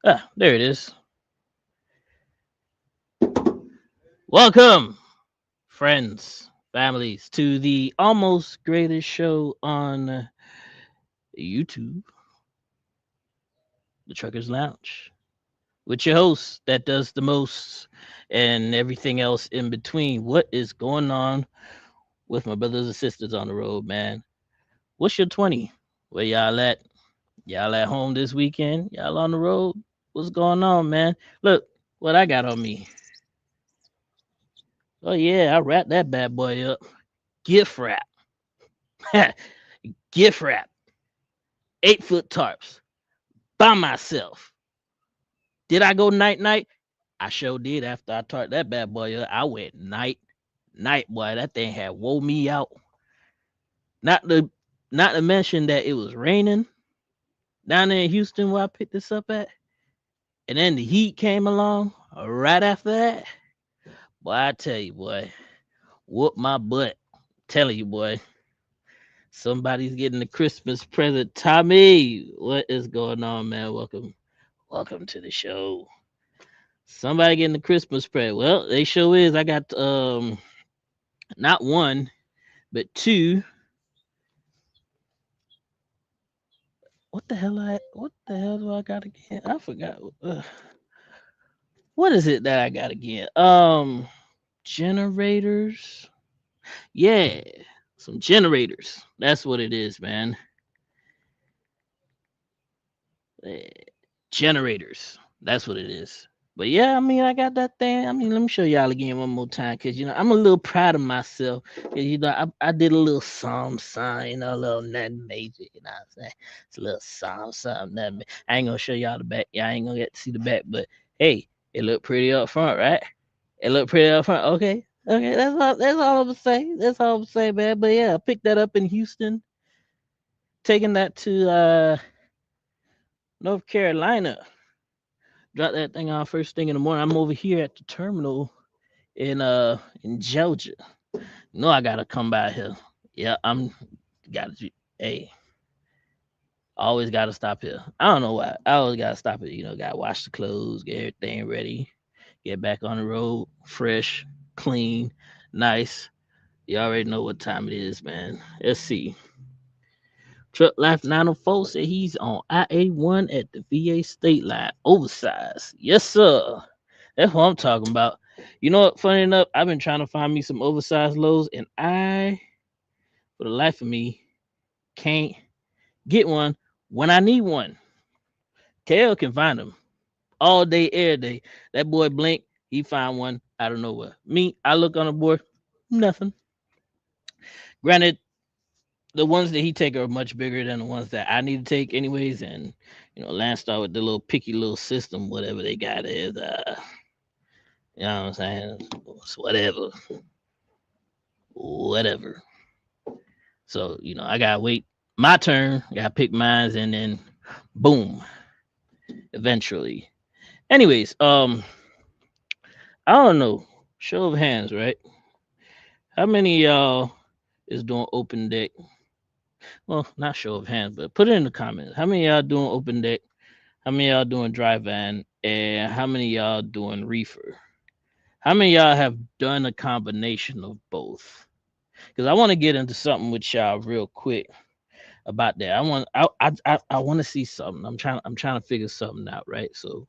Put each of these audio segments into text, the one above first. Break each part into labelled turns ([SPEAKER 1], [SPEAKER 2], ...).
[SPEAKER 1] Ah, there it is. Welcome, friends, families, to the almost greatest show on YouTube, the Truckers Lounge, with your host that does the most and everything else in between. What is going on with my brothers and sisters on the road, man? What's your 20? Where y'all at? Y'all at home this weekend? Y'all on the road? What's going on, man? Look what I got on me. Oh, yeah, I wrapped that bad boy up. Gift wrap. Gift wrap. 8 foot tarps by myself. Did I go night night? I sure did. After I tarped that bad boy up, I went night boy. That thing had wore me out. Not to not to mention that it was raining down there in Houston where I picked this up at. And then the heat came along right after that. Boy, I tell you, boy, whoop my butt. Telling you, boy, somebody's getting a Christmas present. Tommy, what is going on, man? Welcome to the show. Somebody getting the Christmas present. Well, they show is. I got not one, but two. What the hell do I got again? I forgot. What is it that I got again? Generators. Yeah, some generators. That's what it is, man. Eh, Generators. That's what it is. But yeah, I mean, I got that thing. I mean, let me show y'all again one more time, cause I'm a little proud of myself. Cause I did a little psalm sign, a little nothing major. You know what I'm saying? It's a little psalm something. I ain't gonna show y'all the back. Y'all ain't gonna get to see the back. But hey, it looked pretty up front, right? It looked pretty up front. Okay, okay. That's all I'm gonna say. That's all I'm gonna say, man. But yeah, I picked that up in Houston, taking that to North Carolina. Drop that thing off first thing in the morning. I'm over here at the terminal in Georgia. No, I gotta come by here. Yeah, I'm gotta hey, always gotta stop here. I don't know why. I always gotta stop it. Gotta wash the clothes, get everything ready, get back on the road, fresh, clean, nice. You already know what time it is, man. Let's see. Truck Life 904 said he's on IA1 at the VA state line. Oversized. Yes, sir. That's what I'm talking about. You know what? Funny enough, I've been trying to find me some oversized loads, and I, for the life of me, can't get one when I need one. KL can find them all day, every day. That boy Blink, he find one out of nowhere. Me, I look on the board, nothing. Granted, the ones that he take are much bigger than the ones that I need to take, anyways. And Landstar with the little picky little system, whatever they got is, you know what I'm saying? It's whatever. So I gotta wait my turn. Gotta pick mines, and then boom, eventually. Anyways, I don't know. Show of hands, right? How many of y'all is doing open deck? Well, not show of hands, but put it in the comments. How many of y'all doing open deck? How many of y'all doing dry van? And how many of y'all doing reefer? How many of y'all have done a combination of both? Because I want to get into something with y'all real quick about that. I want to see something. I'm trying to figure something out, right? So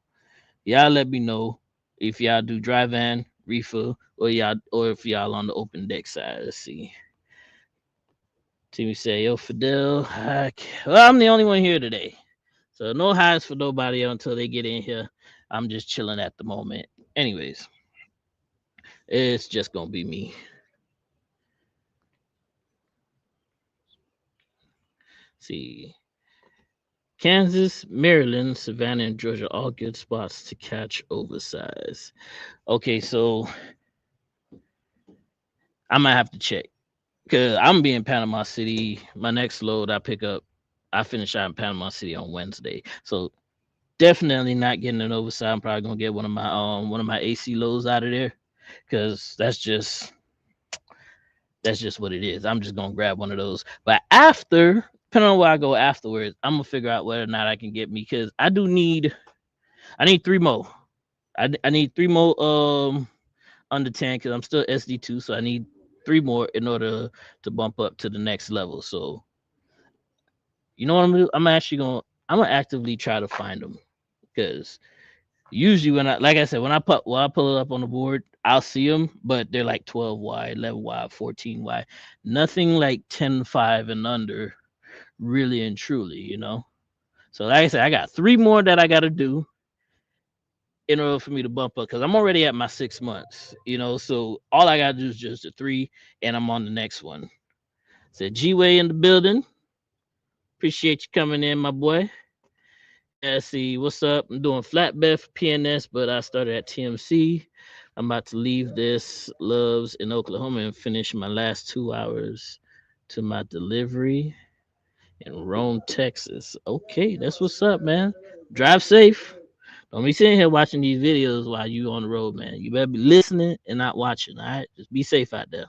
[SPEAKER 1] y'all let me know if y'all do dry van, reefer, or if y'all on the open deck side. Let's see. Timmy say, "Yo, Fidel." Well, I'm the only one here today, so no highs for nobody until they get in here. I'm just chilling at the moment. Anyways, it's just gonna be me. See, Kansas, Maryland, Savannah, and Georgia, all good spots to catch oversized. Okay, so I might have to check because I'm being Panama City. My next load I pick up, I finish out in Panama City on Wednesday. So definitely not getting an oversized. I'm probably gonna get one of my AC loads out of there because that's just what it is. I'm just gonna grab one of those. But after, depending on where I go afterwards, I'm gonna figure out whether or not I can get me because I do need I need three more. I need three more under 10 because I'm still SD2, so I need three more in order to bump up to the next level. So you know what I'm gonna do? I'm gonna actively try to find them because usually when I like I said when I pull it up on the board, I'll see them, but they're like 12 wide, 11 wide, 14 wide, nothing like 10.5 and under, really and truly, you know. So like I said, I got three more that I got to do in order for me to bump up because I'm already at my 6 months, you know. So all I got to do is just the three, and I'm on the next one. Said G Way in the building. Appreciate you coming in, my boy. Yeah, see, what's up? I'm doing flatbed for PNS, but I started at TMC. I'm about to leave this Loves in Oklahoma and finish my last 2 hours to my delivery in Rome, Texas. Okay, that's what's up, man. Drive safe. Don't be sitting here watching these videos while you on the road, man. You better be listening and not watching. All right, just be safe out there.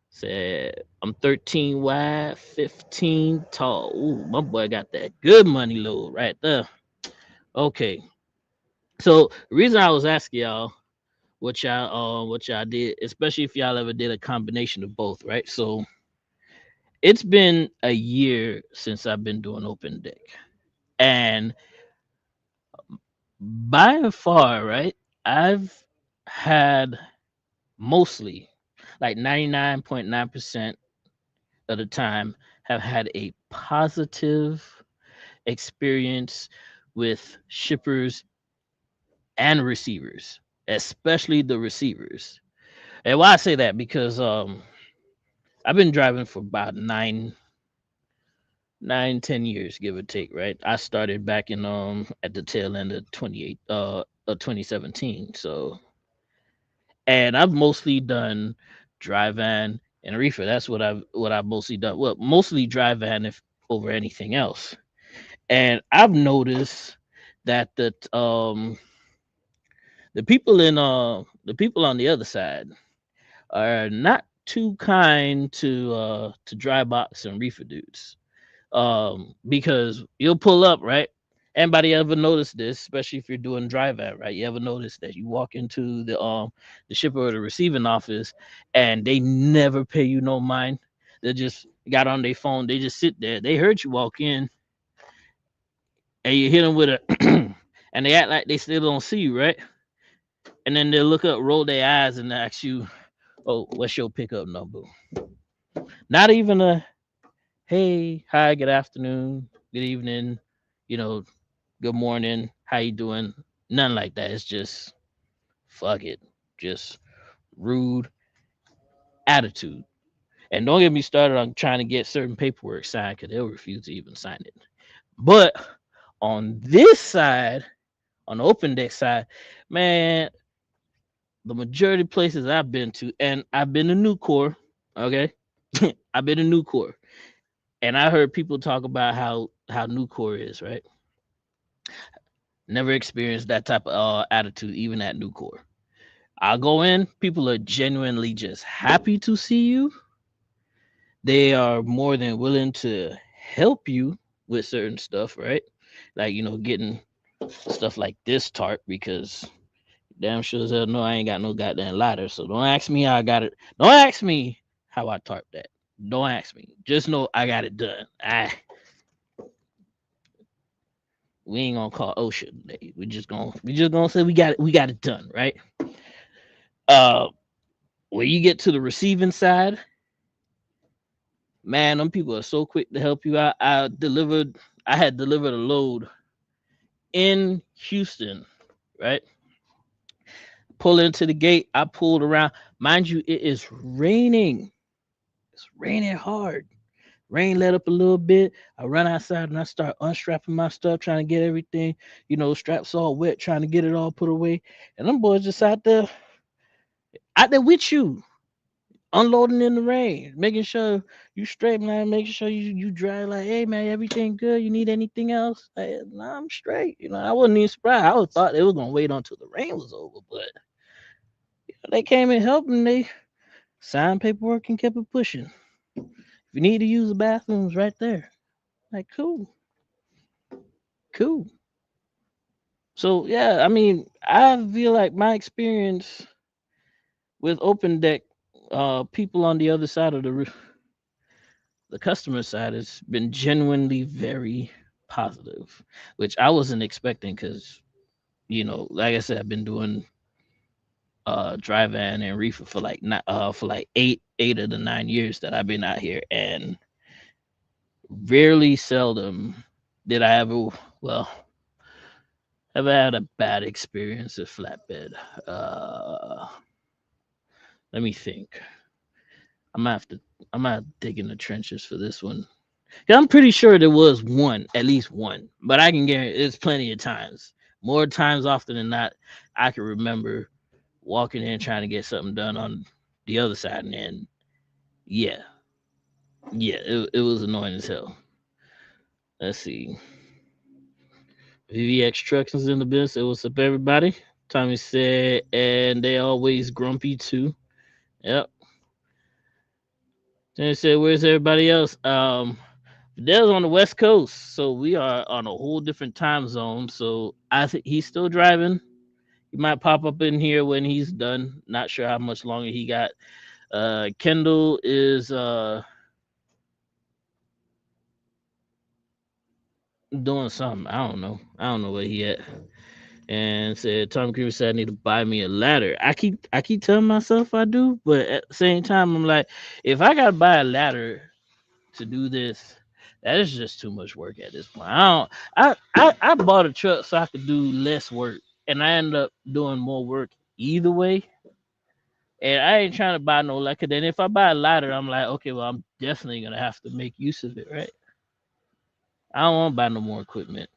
[SPEAKER 1] Said I'm 13 wide, 15 tall. Ooh, my boy got that good money load right there. Okay, so the reason I was asking y'all what y'all did, especially if y'all ever did a combination of both, right? So it's been a year since I've been doing open deck, and by and far, right, I've had mostly like 99.9% of the time have had a positive experience with shippers and receivers, especially the receivers. And why I say that because I've been driving for about 10 years, give or take, right? I started back in at the tail end of 2017. So, and I've mostly done dry van and reefer. That's what I've mostly done. Well, mostly dry van if over anything else. And I've noticed that the people on the other side are not too kind to dry box and reefer dudes. Because you'll pull up, right? Anybody ever notice this, especially if you're doing drive at, right? You ever notice that you walk into the shipper or the receiving office and they never pay you no mind. They just got on their phone, they just sit there. They heard you walk in and you hit them with a and they act like they still don't see you, right? And then they look up, roll their eyes and ask you, "Oh, what's your pickup number?" Not even a hey, hi, good afternoon, good evening, you know, good morning, how you doing? Nothing like that. It's just fuck it. Just rude attitude. And don't get me started on trying to get certain paperwork signed because they'll refuse to even sign it. But on this side, on the open deck side, man, the majority of places I've been to, and I've been to Nucor, okay? I've been to Nucor. And I heard people talk about how Nucor is, right? Never experienced that type of attitude even at Nucor. I'll go in, people are genuinely just happy to see you. They are more than willing to help you with certain stuff, right? Like, getting stuff like this tarp because damn sure as hell no, I ain't got no goddamn ladder. So don't ask me how I got it. Don't ask me how I tarp that. Don't ask me. Just know I got it done. We ain't gonna call OSHA today. We just gonna say we got it done, right? Uh when you get to the receiving side, man, them people are so quick to help you out. I had delivered a load in Houston, right? Pull into the gate, I pulled around. Mind you, it is raining. It's raining hard. Rain let up a little bit. I run outside and I start unstrapping my stuff, trying to get everything, straps all wet, trying to get it all put away. And them boys just out there with you, unloading in the rain, making sure you straight, man, making sure you drive like, hey man, everything good? You need anything else? Like, nah, I'm straight. I wasn't even surprised. I was thought they was gonna wait until the rain was over, but they came and helped and they signed paperwork and kept it pushing. If you need to use the bathrooms right there. Like cool, cool. So yeah, I mean, I feel like my experience with open deck, people on the other side of the customer side has been genuinely very positive, which I wasn't expecting because like I said, I've been doing dry van and reefer for like not for like eight of the 9 years that I've been out here, and rarely seldom did I ever well ever had a bad experience with flatbed. Uh, Let me think. I'm gonna have to I'm gonna have to dig in the trenches for this one. 'Cause I'm pretty sure there was one, at least one, but I can guarantee it's plenty of times. More times often than not, I can remember walking in trying to get something done on the other side, and then yeah, it was annoying as hell. Let's see. VVX Trucks is in the business. Say what's up, everybody. Tommy said, and they always grumpy too. Yep. Then he said, where's everybody else? Fidel's on the West Coast, so we are on a whole different time zone. So I think he's still driving. He might pop up in here when he's done. Not sure how much longer he got. Kendall is doing something. I don't know where he at. And said Tom Cruise said I need to buy me a ladder. I keep telling myself I do, but at the same time I'm like, if I gotta buy a ladder to do this, that is just too much work at this point. I bought a truck so I could do less work, and I end up doing more work either way. And I ain't trying to buy no like. Then if I buy a ladder, I'm like, okay, well, I'm definitely gonna have to make use of it, right? I don't want to buy no more equipment.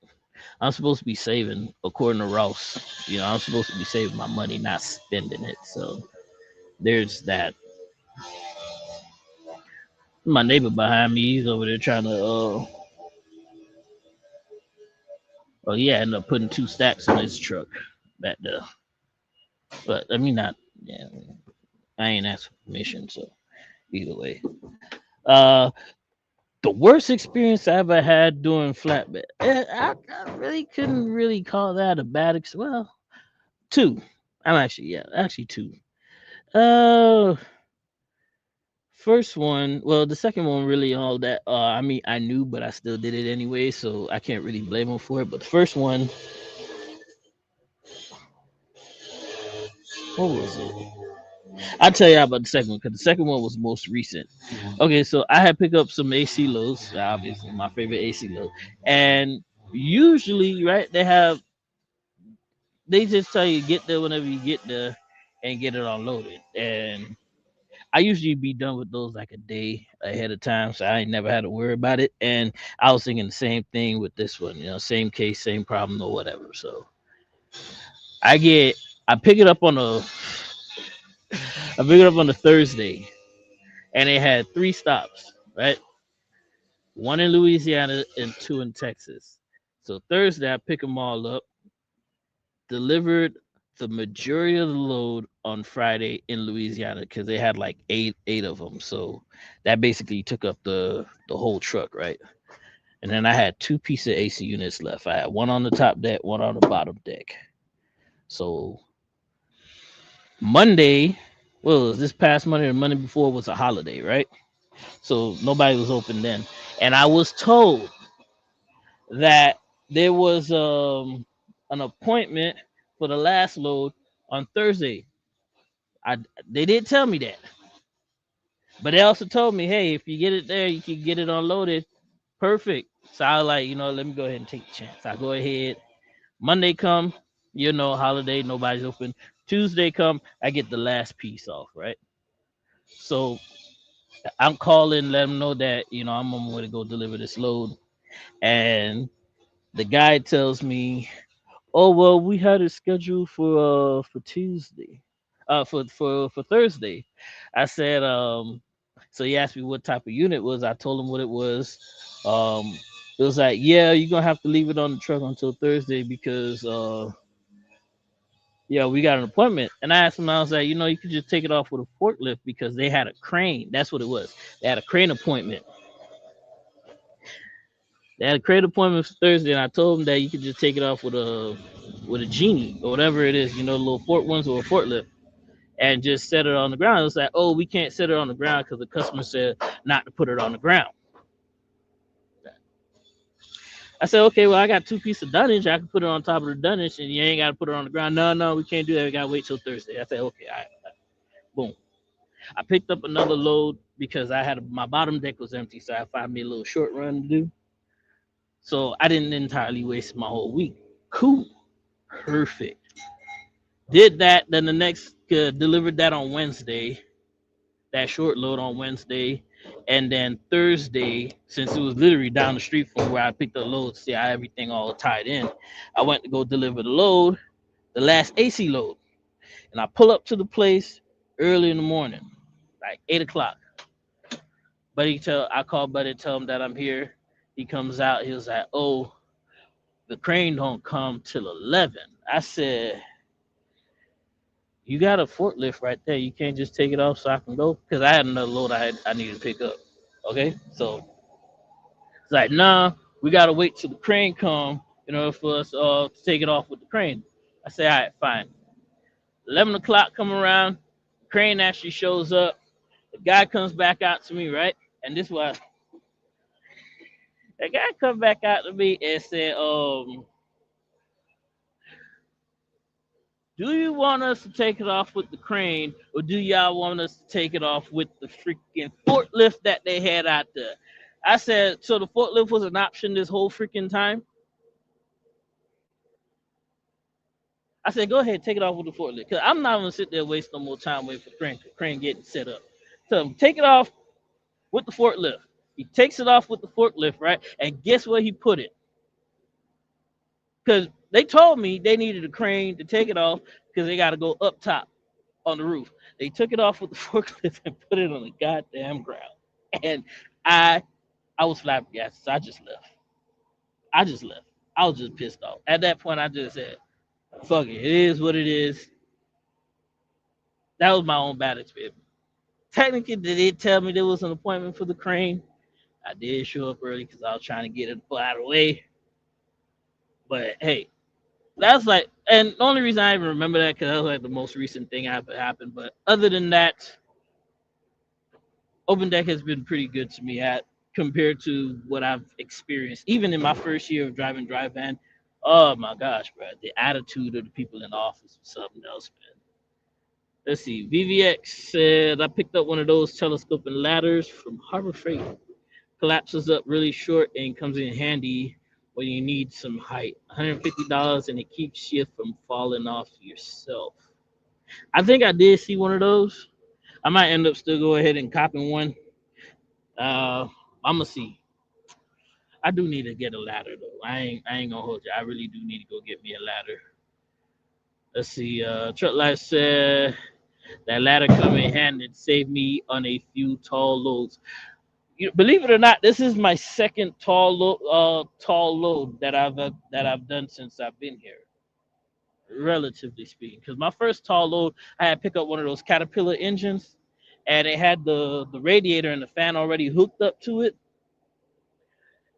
[SPEAKER 1] I'm supposed to be saving, according to Ross. I'm supposed to be saving my money, not spending it. So there's that. My neighbor behind me, he's over there trying to. Oh yeah, ended up putting two stacks on his truck back there. But I mean, not. Yeah, I ain't asked for permission, so either way. Uh, the worst experience I ever had doing flatbed. I really couldn't really call that a bad well, two. Actually two. Uh, First one, well, the second one really all that. I mean, I knew, but I still did it anyway, so I can't really blame him for it. But the first one, what was it? I'll tell you about the second one because the second one was most recent. Okay, so I had picked up some AC loads, obviously my favorite AC load, and usually, right, they just tell you get there whenever you get there and get it unloaded. And I usually be done with those like a day ahead of time, so I ain't never had to worry about it. And I was thinking the same thing with this one, same case, same problem or whatever. So I get, I pick it up on a, I pick it up on a Thursday, and it had three stops, right? One in Louisiana and two in Texas. So Thursday, I pick them all up, delivered the majority of the load on Friday in Louisiana because they had like eight of them. So that basically took up the whole truck, right? And then I had two pieces of AC units left. I had one on the top deck, one on the bottom deck. So Monday, well, it was this past Monday or Monday before was a holiday, right? So nobody was open then. And I was told that there was an appointment for the last load on Thursday. I They did tell me that, but they also told me, hey, if you get it there, you can get it unloaded. Perfect. So I was like, let me go ahead and take the chance. I go ahead. Monday come, holiday, nobody's open. Tuesday come, I get the last piece off, right? So I'm calling, let them know that I'm on my way to go deliver this load, and the guy tells me, oh well, we had it scheduled for Tuesday, for Thursday. I said, so he asked me what type of unit it was. I told him what it was. It was like, yeah, you're gonna have to leave it on the truck until Thursday because yeah, we got an appointment. And I asked him, I was like, you could just take it off with a forklift because they had a crane. That's what it was. They had a crane appointment. They had a crane appointment for Thursday, and I told him that you could just take it off with a with a genie or whatever it is, the little fort ones or a forklift, and just set it on the ground. It's like, oh, we can't set it on the ground because the customer said not to put it on the ground. I said, okay, well, I got 2 pieces of dunnage. I can put it on top of the dunnage, and you ain't got to put it on the ground. No, we can't do that. We got to wait till Thursday. I said, okay, all right. Boom. I picked up another load because my bottom deck was empty, so I found me a little short run to do. So I didn't entirely waste my whole week. Cool. Perfect. Did that. Then the next delivered that on Wednesday. That short load on Wednesday. And then Thursday, since it was literally down the street from where I picked up load, see how everything all tied in, I went to go deliver the load, the last AC load. And I pull up to the place early in the morning, like 8 o'clock. I call Buddy, tell him that I'm here. He comes out. He was like, oh, the crane don't come till 11. I said, you got a forklift right there. You can't just take it off so I can go? Because I had another load I needed to pick up. Okay? So it's like, nah, we got to wait till the crane come in order for us to take it off with the crane. I say, all right, fine. 11 o'clock come around. The crane actually shows up. The guy comes back out to me, right? And this was the guy come back out to me and said, do you want us to take it off with the crane, or do y'all want us to take it off with the freaking forklift that they had out there? I said, so the forklift was an option this whole freaking time? I said, go ahead, take it off with the forklift. Because I'm not going to sit there and waste no more time waiting for crane getting set up. So take it off with the forklift. He takes it off with the forklift, right? And guess where he put it? Because they told me they needed a crane to take it off because they got to go up top on the roof. They took it off with the forklift and put it on the goddamn ground. And I was flabbergasted. So I just left. I was just pissed off. At that point, I just said, fuck it. It is what it is. That was my own bad experience. Technically, they did tell me there was an appointment for the crane. I did show up early because I was trying to get it out of the way. But hey, that's like, and the only reason I even remember that because that was like the most recent thing that happened. But other than that, Open Deck has been pretty good to me compared to what I've experienced, even in my first year of driving dry van. Oh my gosh, bro, the attitude of the people in the office was something else, man. Let's see. VVX said I picked up one of those telescoping ladders from Harbor Freight. Collapses up really short and comes in handy when you need some height. $150 and it keeps you from falling off yourself. I think I did see one of those. I might end up still go ahead and copping one. I'm gonna see. I do need to get a ladder though. I ain't gonna hold you. I really do need to go get me a ladder. Let's see. Truck Life said that ladder come in handy and save me on a few tall loads. Believe it or not, this is my second tall load that I've done since I've been here, relatively speaking. Because my first tall load, I had to pick up one of those Caterpillar engines, and it had the radiator and the fan already hooked up to it.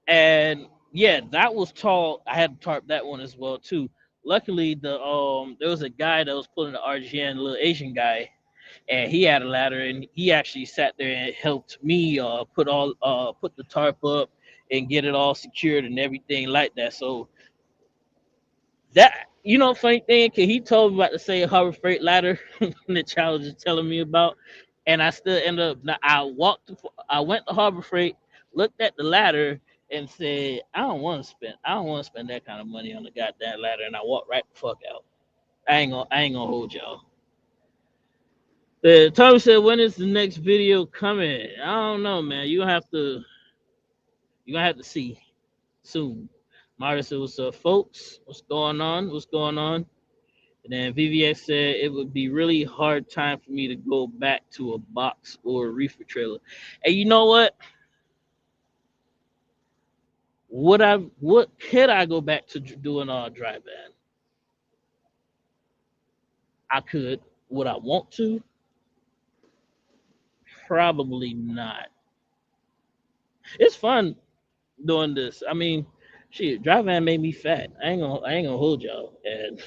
[SPEAKER 1] And yeah, that was tall. I had to tarp that one as well too. Luckily, there was a guy that was pulling the RGN, a little Asian guy, and he had a ladder, and he actually sat there and helped me put the tarp up and get it all secured and everything like that. So that, funny thing, cause he told me about the same Harbor Freight ladder that y'all was just telling me about, and I still ended up. I went to Harbor Freight, looked at the ladder, and said, I don't want to spend that kind of money on the goddamn ladder, and I walked right the fuck out. I ain't gonna hold y'all. Tommy said, when is the next video coming? I don't know, man. You're gonna have to see soon. Mario said, what's up, folks? What's going on? And then VVX said it would be really hard time for me to go back to a box or a reefer trailer. And you know what? What could I go back to doing dry van? I could. Would I want to? Probably not. It's fun doing this. I mean, Shit, dry van made me fat. I ain't gonna hold y'all. And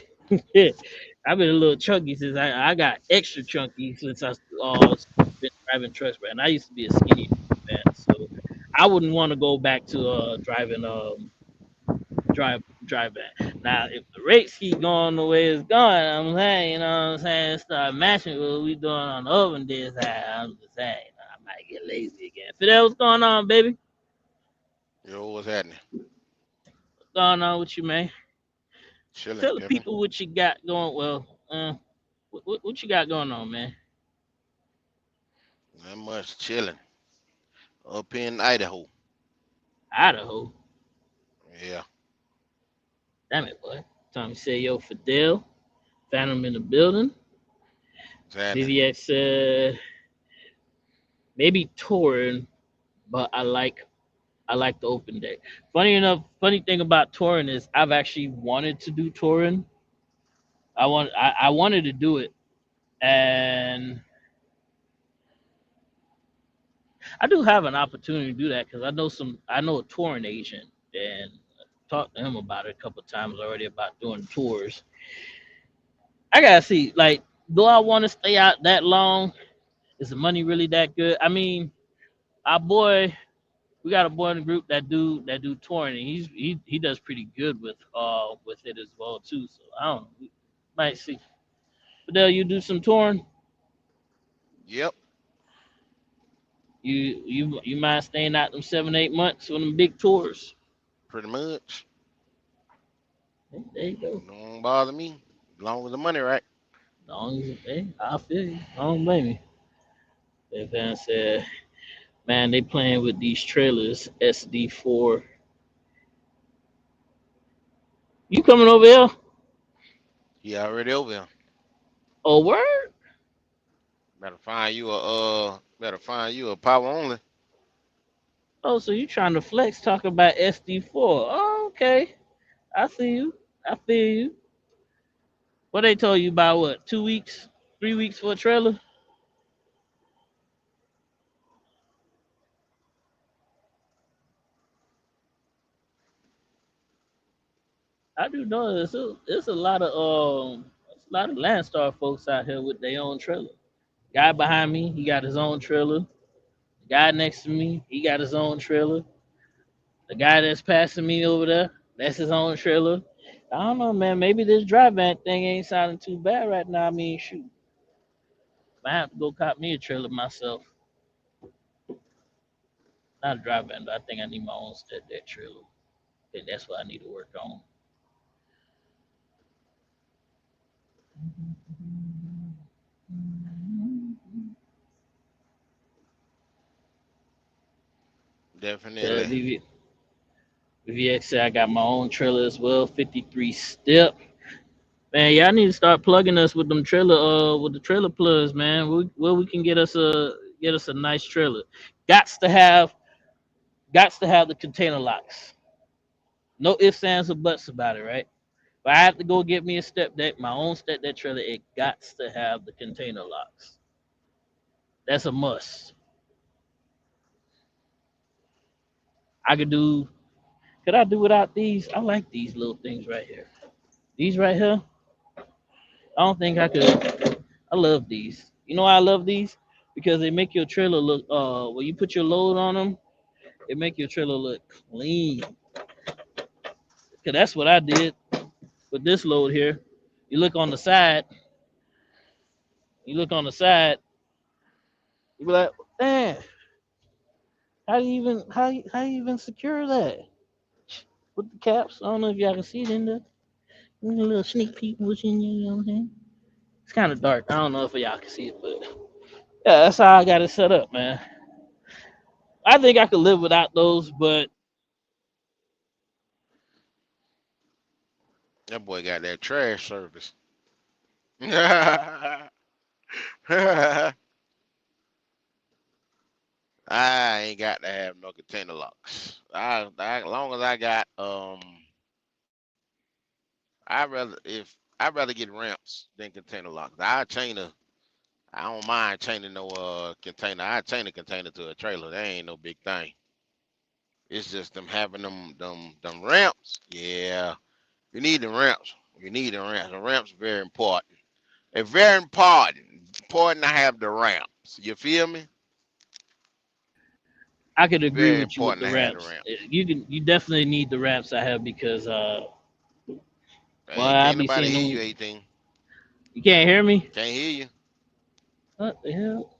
[SPEAKER 1] I've been a little chunky since I got extra chunky since I been driving trucks, man. I used to be a skinny man, so I wouldn't want to go back to driving drive van. Now if the rates keep going the way it's going, I'm saying, you know what I'm saying, start matching what we doing on the oven this side. I'm just saying, I might get lazy again. Fidel, what's going on, baby?
[SPEAKER 2] Yo, what's happening?
[SPEAKER 1] What's going on with you, man?
[SPEAKER 2] Chilling,
[SPEAKER 1] Tell the
[SPEAKER 2] pimping.
[SPEAKER 1] people what you got going. Well, what you got going on, man?
[SPEAKER 2] Not much chilling. Up in Idaho.
[SPEAKER 1] Idaho.
[SPEAKER 2] Yeah,
[SPEAKER 1] Damn it, boy. Tommy say, yo, Fidel. Phantom in the building.
[SPEAKER 2] what's happening?
[SPEAKER 1] VVX said, maybe touring, but I like the open day. Funny enough, funny thing about touring is I've actually wanted to do touring. I wanted to do it, and I do have an opportunity to do that because I know a touring agent and talked to him about it a couple of times already about doing tours. I gotta see, like, do I want to stay out that long? Is the money really that good? I mean, our boy, we got a boy in the group that do touring, and he does pretty good with it as well too. So I don't know, we might see. Fidel, you do some touring.
[SPEAKER 2] Yep,
[SPEAKER 1] You mind staying out them 7 8 months on them big tours?
[SPEAKER 2] pretty much.
[SPEAKER 1] There you go.
[SPEAKER 2] Don't bother me. As long as the money right.
[SPEAKER 1] Long as hey, I feel you. I don't blame you. That fan said, "Man, they playing with these trailers. SD4. You coming over here?
[SPEAKER 2] He already over here.
[SPEAKER 1] Oh word?
[SPEAKER 2] Better find you a power only.
[SPEAKER 1] Oh, so you trying to flex? Talk about SD4? Oh, okay. I see you. I feel you. What they told you about? What? 2 weeks? 3 weeks for a trailer? I do know there's a lot of Landstar folks out here with their own trailer. Guy behind me, he got his own trailer. The guy next to me, he got his own trailer. The guy that's passing me over there, that's his own trailer. I don't know, man. Maybe this dry van thing ain't sounding too bad right now. I mean, shoot, I have to go cop me a trailer myself. Not a dry van, but I think I need my own step that trailer. I think that's what I need to work on.
[SPEAKER 2] Definitely.
[SPEAKER 1] VV, VX said I got my own trailer as well, 53 step. Man, yeah, I need to start plugging us with them trailer with the trailer plugs, man. Where we can get us a nice trailer. Gots to have gots to have the container locks. No ifs, ands, or buts about it, right? If I have to go get me a step deck, my own step deck trailer, it gots to have the container locks. That's a must. I could I do without these? I like these little things right here. These right here, I don't think I could. I love these. You know why I love these? Because they make your trailer look. When you put your load on them, it make your trailer look clean. Cause that's what I did with this load here. You look on the side. You look on the side. You be like, damn, how you even secure that with the caps? I don't know if y'all can see it in there. A little sneak peek what's in there. You know what I'm saying? It's kind of dark. I don't know if y'all can see it, but yeah, that's how I got it set up, man. I think I could live without those, but
[SPEAKER 2] That boy got that trash service. I ain't got to have no container locks. As long as I got I'd rather get ramps than container locks. I don't mind chaining no container. I chain a container to a trailer. That ain't no big thing. It's just them having them ramps. Yeah, you need the ramps. You need the ramps. The ramps are very important. It's very important. Important to have the ramps. You feel me?
[SPEAKER 1] I could agree
[SPEAKER 2] Very
[SPEAKER 1] with you with
[SPEAKER 2] important
[SPEAKER 1] the
[SPEAKER 2] to have the
[SPEAKER 1] ramps.
[SPEAKER 2] ramps.
[SPEAKER 1] You definitely need the ramps I have because well I
[SPEAKER 2] Can't
[SPEAKER 1] be
[SPEAKER 2] nobody
[SPEAKER 1] seeing
[SPEAKER 2] hear you,
[SPEAKER 1] them.
[SPEAKER 2] 18.
[SPEAKER 1] You can't hear me.
[SPEAKER 2] Can't hear you.
[SPEAKER 1] What the hell?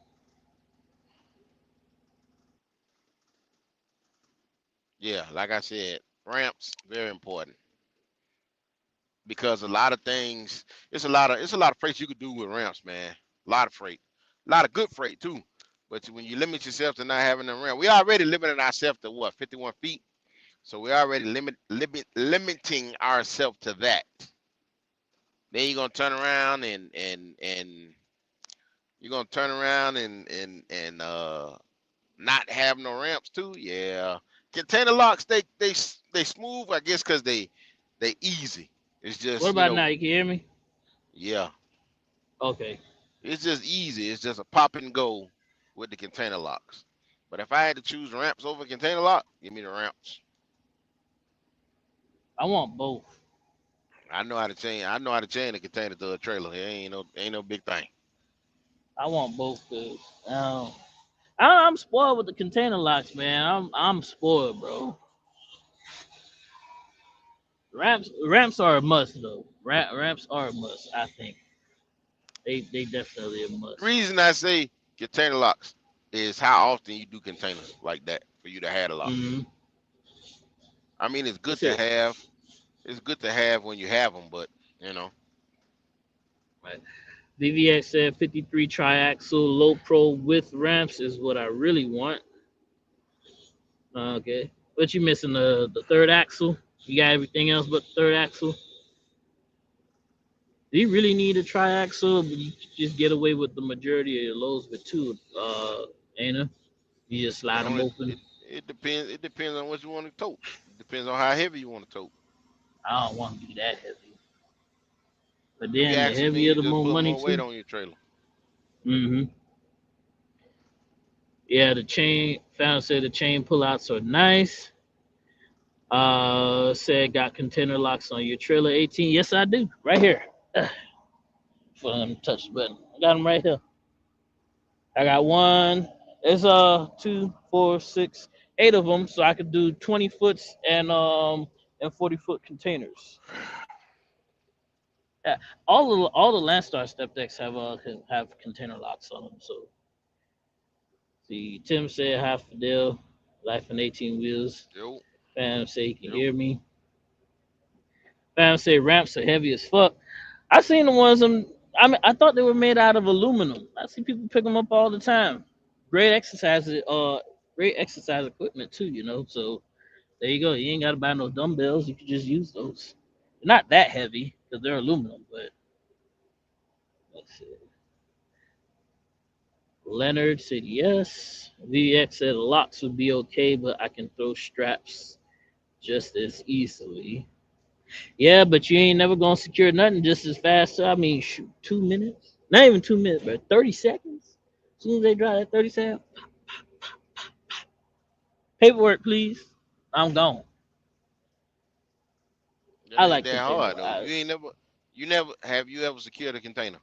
[SPEAKER 2] Yeah, like I said, ramps very important because a lot of things. It's a lot of freight you could do with ramps, man. A lot of freight, a lot of good freight too. But when you limit yourself to not having a ramp, we already limited ourselves to what 51 feet. So we already limiting ourselves to that. Then you're gonna turn around and you're gonna turn around and not have no ramps too. Yeah, container locks they smooth, I guess, cause they easy. It's
[SPEAKER 1] What
[SPEAKER 2] just
[SPEAKER 1] about now? You can hear me?
[SPEAKER 2] yeah,
[SPEAKER 1] Okay.
[SPEAKER 2] it's just easy. It's just a pop and go with the container locks. But if I had to choose ramps over container lock, give me the ramps.
[SPEAKER 1] I want both.
[SPEAKER 2] I know how to change. I know how to change a container to a trailer. It ain't no big thing.
[SPEAKER 1] I want both because I'm spoiled with the container locks, man. I'm spoiled, bro. Ramps are a must though. Ramps are a must. I think they definitely a
[SPEAKER 2] The
[SPEAKER 1] must.
[SPEAKER 2] reason I say container locks is how often you do containers like that for you to have the locks.
[SPEAKER 1] Mm-hmm.
[SPEAKER 2] I mean, it's good
[SPEAKER 1] That's
[SPEAKER 2] to
[SPEAKER 1] it.
[SPEAKER 2] have. It's good to have when you have them, but you know,
[SPEAKER 1] Right. VVX said 53 triaxle low pro with ramps is what I really want. Okay. But you missing the third axle? You got everything else but the third axle? Do you really need a triaxle? But you just get away with the majority of your loads with two, Anna. You just
[SPEAKER 2] it
[SPEAKER 1] slide them
[SPEAKER 2] only
[SPEAKER 1] open.
[SPEAKER 2] it depends. It depends on what you want to tote. It depends on how heavy you want to tote.
[SPEAKER 1] I don't want to be that heavy. But
[SPEAKER 2] Three
[SPEAKER 1] then the
[SPEAKER 2] axle mean
[SPEAKER 1] heavier
[SPEAKER 2] you
[SPEAKER 1] the
[SPEAKER 2] just
[SPEAKER 1] more
[SPEAKER 2] put
[SPEAKER 1] money
[SPEAKER 2] more weight
[SPEAKER 1] too.
[SPEAKER 2] on your trailer.
[SPEAKER 1] Mm-hmm. Yeah, the chain found said the chain pullouts are nice. Said got container locks on your trailer 18. Yes, I do. Right here. For them to touch the button. I got them right here. I got one. It's two, four, six, eight of them, so I could do 20 foots and 40 foot containers. Yeah, all the Landstar step decks have container locks on them. So see, Tim said half a deal, life in 18 wheels.
[SPEAKER 2] Yo,
[SPEAKER 1] Fam say he can
[SPEAKER 2] yo.
[SPEAKER 1] hear me. Fam say ramps are heavy as fuck. I seen the ones I mean, I thought they were made out of aluminum. I see people pick them up all the time. Great exercise, great exercise equipment too. So there you go. You ain't got to buy no dumbbells. You can just use those. They're not that heavy because they're aluminum, but let's see. Leonard said yes. VX said locks would be okay, but I can throw straps just as easily. Yeah, but you ain't never gonna secure nothing just as fast. I mean, shoot, 2 minutes? Not even 2 minutes, but 30 seconds. As soon as they drop that 30 second paperwork, please. I'm gone.
[SPEAKER 2] That
[SPEAKER 1] I
[SPEAKER 2] ain't
[SPEAKER 1] like
[SPEAKER 2] that
[SPEAKER 1] container
[SPEAKER 2] hard though.
[SPEAKER 1] wise.
[SPEAKER 2] You never have you ever secured a container?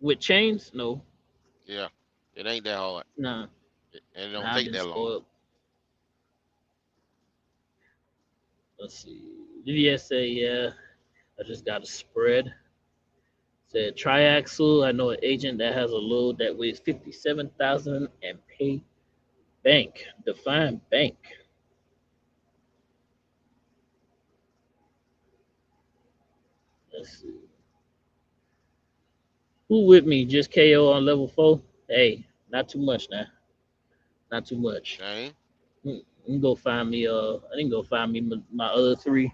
[SPEAKER 1] With chains, no,
[SPEAKER 2] Yeah, it ain't that hard,
[SPEAKER 1] nah,
[SPEAKER 2] and it don't
[SPEAKER 1] nah. I've
[SPEAKER 2] take
[SPEAKER 1] been
[SPEAKER 2] that long.
[SPEAKER 1] spoiled. Let's see. DVS say yeah. I just got a spread. Said triaxle. I know an agent that has a load that weighs 57,000 and pay bank. Define bank. Let's see. Who with me? Just KO on level 4? Hey, not too much now. Not too much.
[SPEAKER 2] Shane,
[SPEAKER 1] You can go find me. I didn't go find me my other three.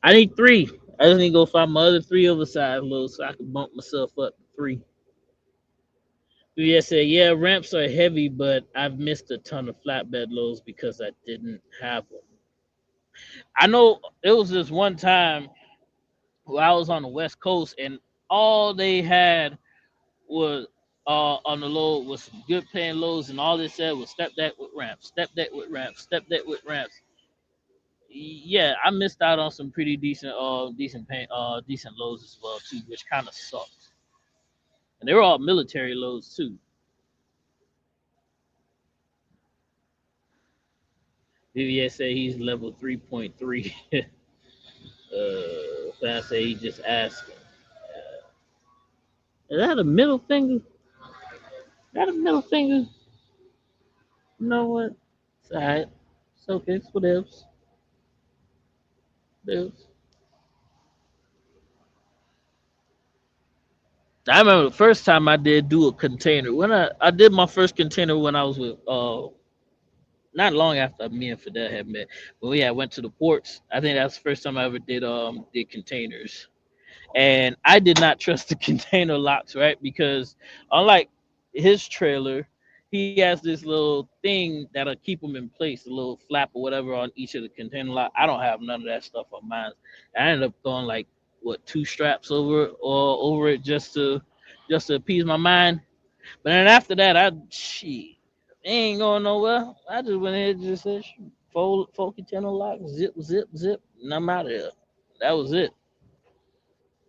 [SPEAKER 1] I need three. I just need to go find my other three oversized loads so I can bump myself up to three. Yeah, said yeah, ramps are heavy, but I've missed a ton of flatbed loads because I didn't have them. I know it was this one time where I was on the West Coast and all they had was on the load with some good paying loads, and all it said was step deck with ramps, step deck with ramps, step deck with ramps. Yeah, I missed out on some pretty decent loads as well too, which kind of sucked. And they were all military loads too. Vivier said he's level 3.3. Fan say he just asking. Is that a middle finger? Is that a middle finger? You know what? It's alright. It's okay. It's whatever. Whatever. I remember the first time I did do a container. When I did my first container when I was with not long after me and Fidel had met. When we had went to the ports. I think that's the first time I ever did containers. And I did not trust the container locks, right? Because unlike his trailer, he has this little thing that'll keep them in place, a little flap or whatever on each of the container lock. I don't have none of that stuff on mine. I ended up throwing like what two straps over it just to appease my mind. But then after that, it ain't going nowhere. I just went ahead and just said fold container lock, zip, zip, zip, and I'm out of there. That was it.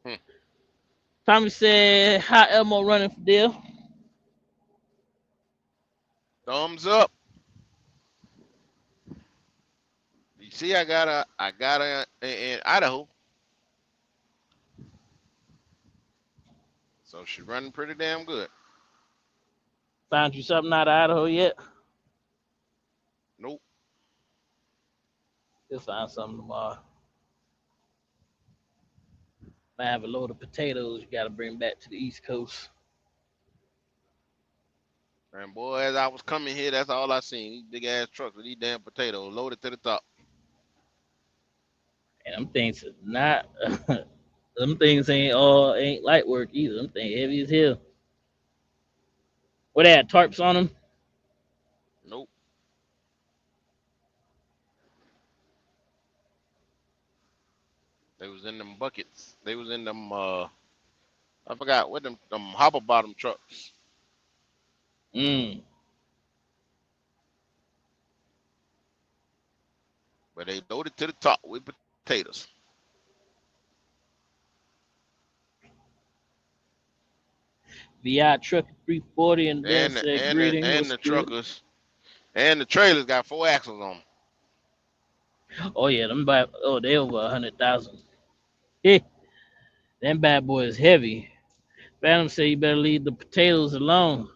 [SPEAKER 2] Hmm.
[SPEAKER 1] Tommy said, "How Elmo running for deal?"
[SPEAKER 2] Thumbs up. You see, I got a in Idaho, so she's running pretty damn good.
[SPEAKER 1] Found you something out of Idaho yet?
[SPEAKER 2] Nope.
[SPEAKER 1] You'll find something tomorrow. I have a load of potatoes you got to bring back to the East Coast.
[SPEAKER 2] And boy, as I was coming here, that's all I seen. These big ass trucks with these damn potatoes loaded to the top.
[SPEAKER 1] And them things are not, them things ain't light work either. Them things heavy as hell. What they had tarps on them?
[SPEAKER 2] Nope. They was in them buckets. They was in them I forgot what them hopper bottom trucks.
[SPEAKER 1] Mm.
[SPEAKER 2] But they loaded to the top with potatoes.
[SPEAKER 1] VI truck 340 and then
[SPEAKER 2] And the
[SPEAKER 1] said
[SPEAKER 2] and the
[SPEAKER 1] greeting.
[SPEAKER 2] and
[SPEAKER 1] What's
[SPEAKER 2] the
[SPEAKER 1] good?
[SPEAKER 2] truckers and the trailers got 4 axles on them.
[SPEAKER 1] Oh yeah, they over 100,000. Hey, them bad boys heavy. Phantom said you better leave the potatoes alone.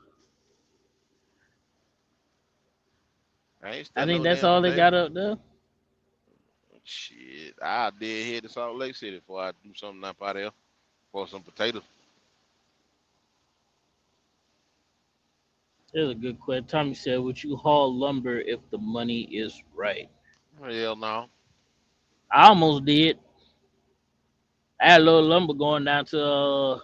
[SPEAKER 2] I ain't
[SPEAKER 1] I
[SPEAKER 2] stealing
[SPEAKER 1] think
[SPEAKER 2] no
[SPEAKER 1] that's
[SPEAKER 2] damn
[SPEAKER 1] all they
[SPEAKER 2] potato.
[SPEAKER 1] got up there.
[SPEAKER 2] Shit, I did head to Salt Lake City before I do something up out there for some potatoes.
[SPEAKER 1] There's a good question. Tommy said, "Would you haul lumber if the money is right?"
[SPEAKER 2] Hell no.
[SPEAKER 1] I almost did. I had a little lumber going down to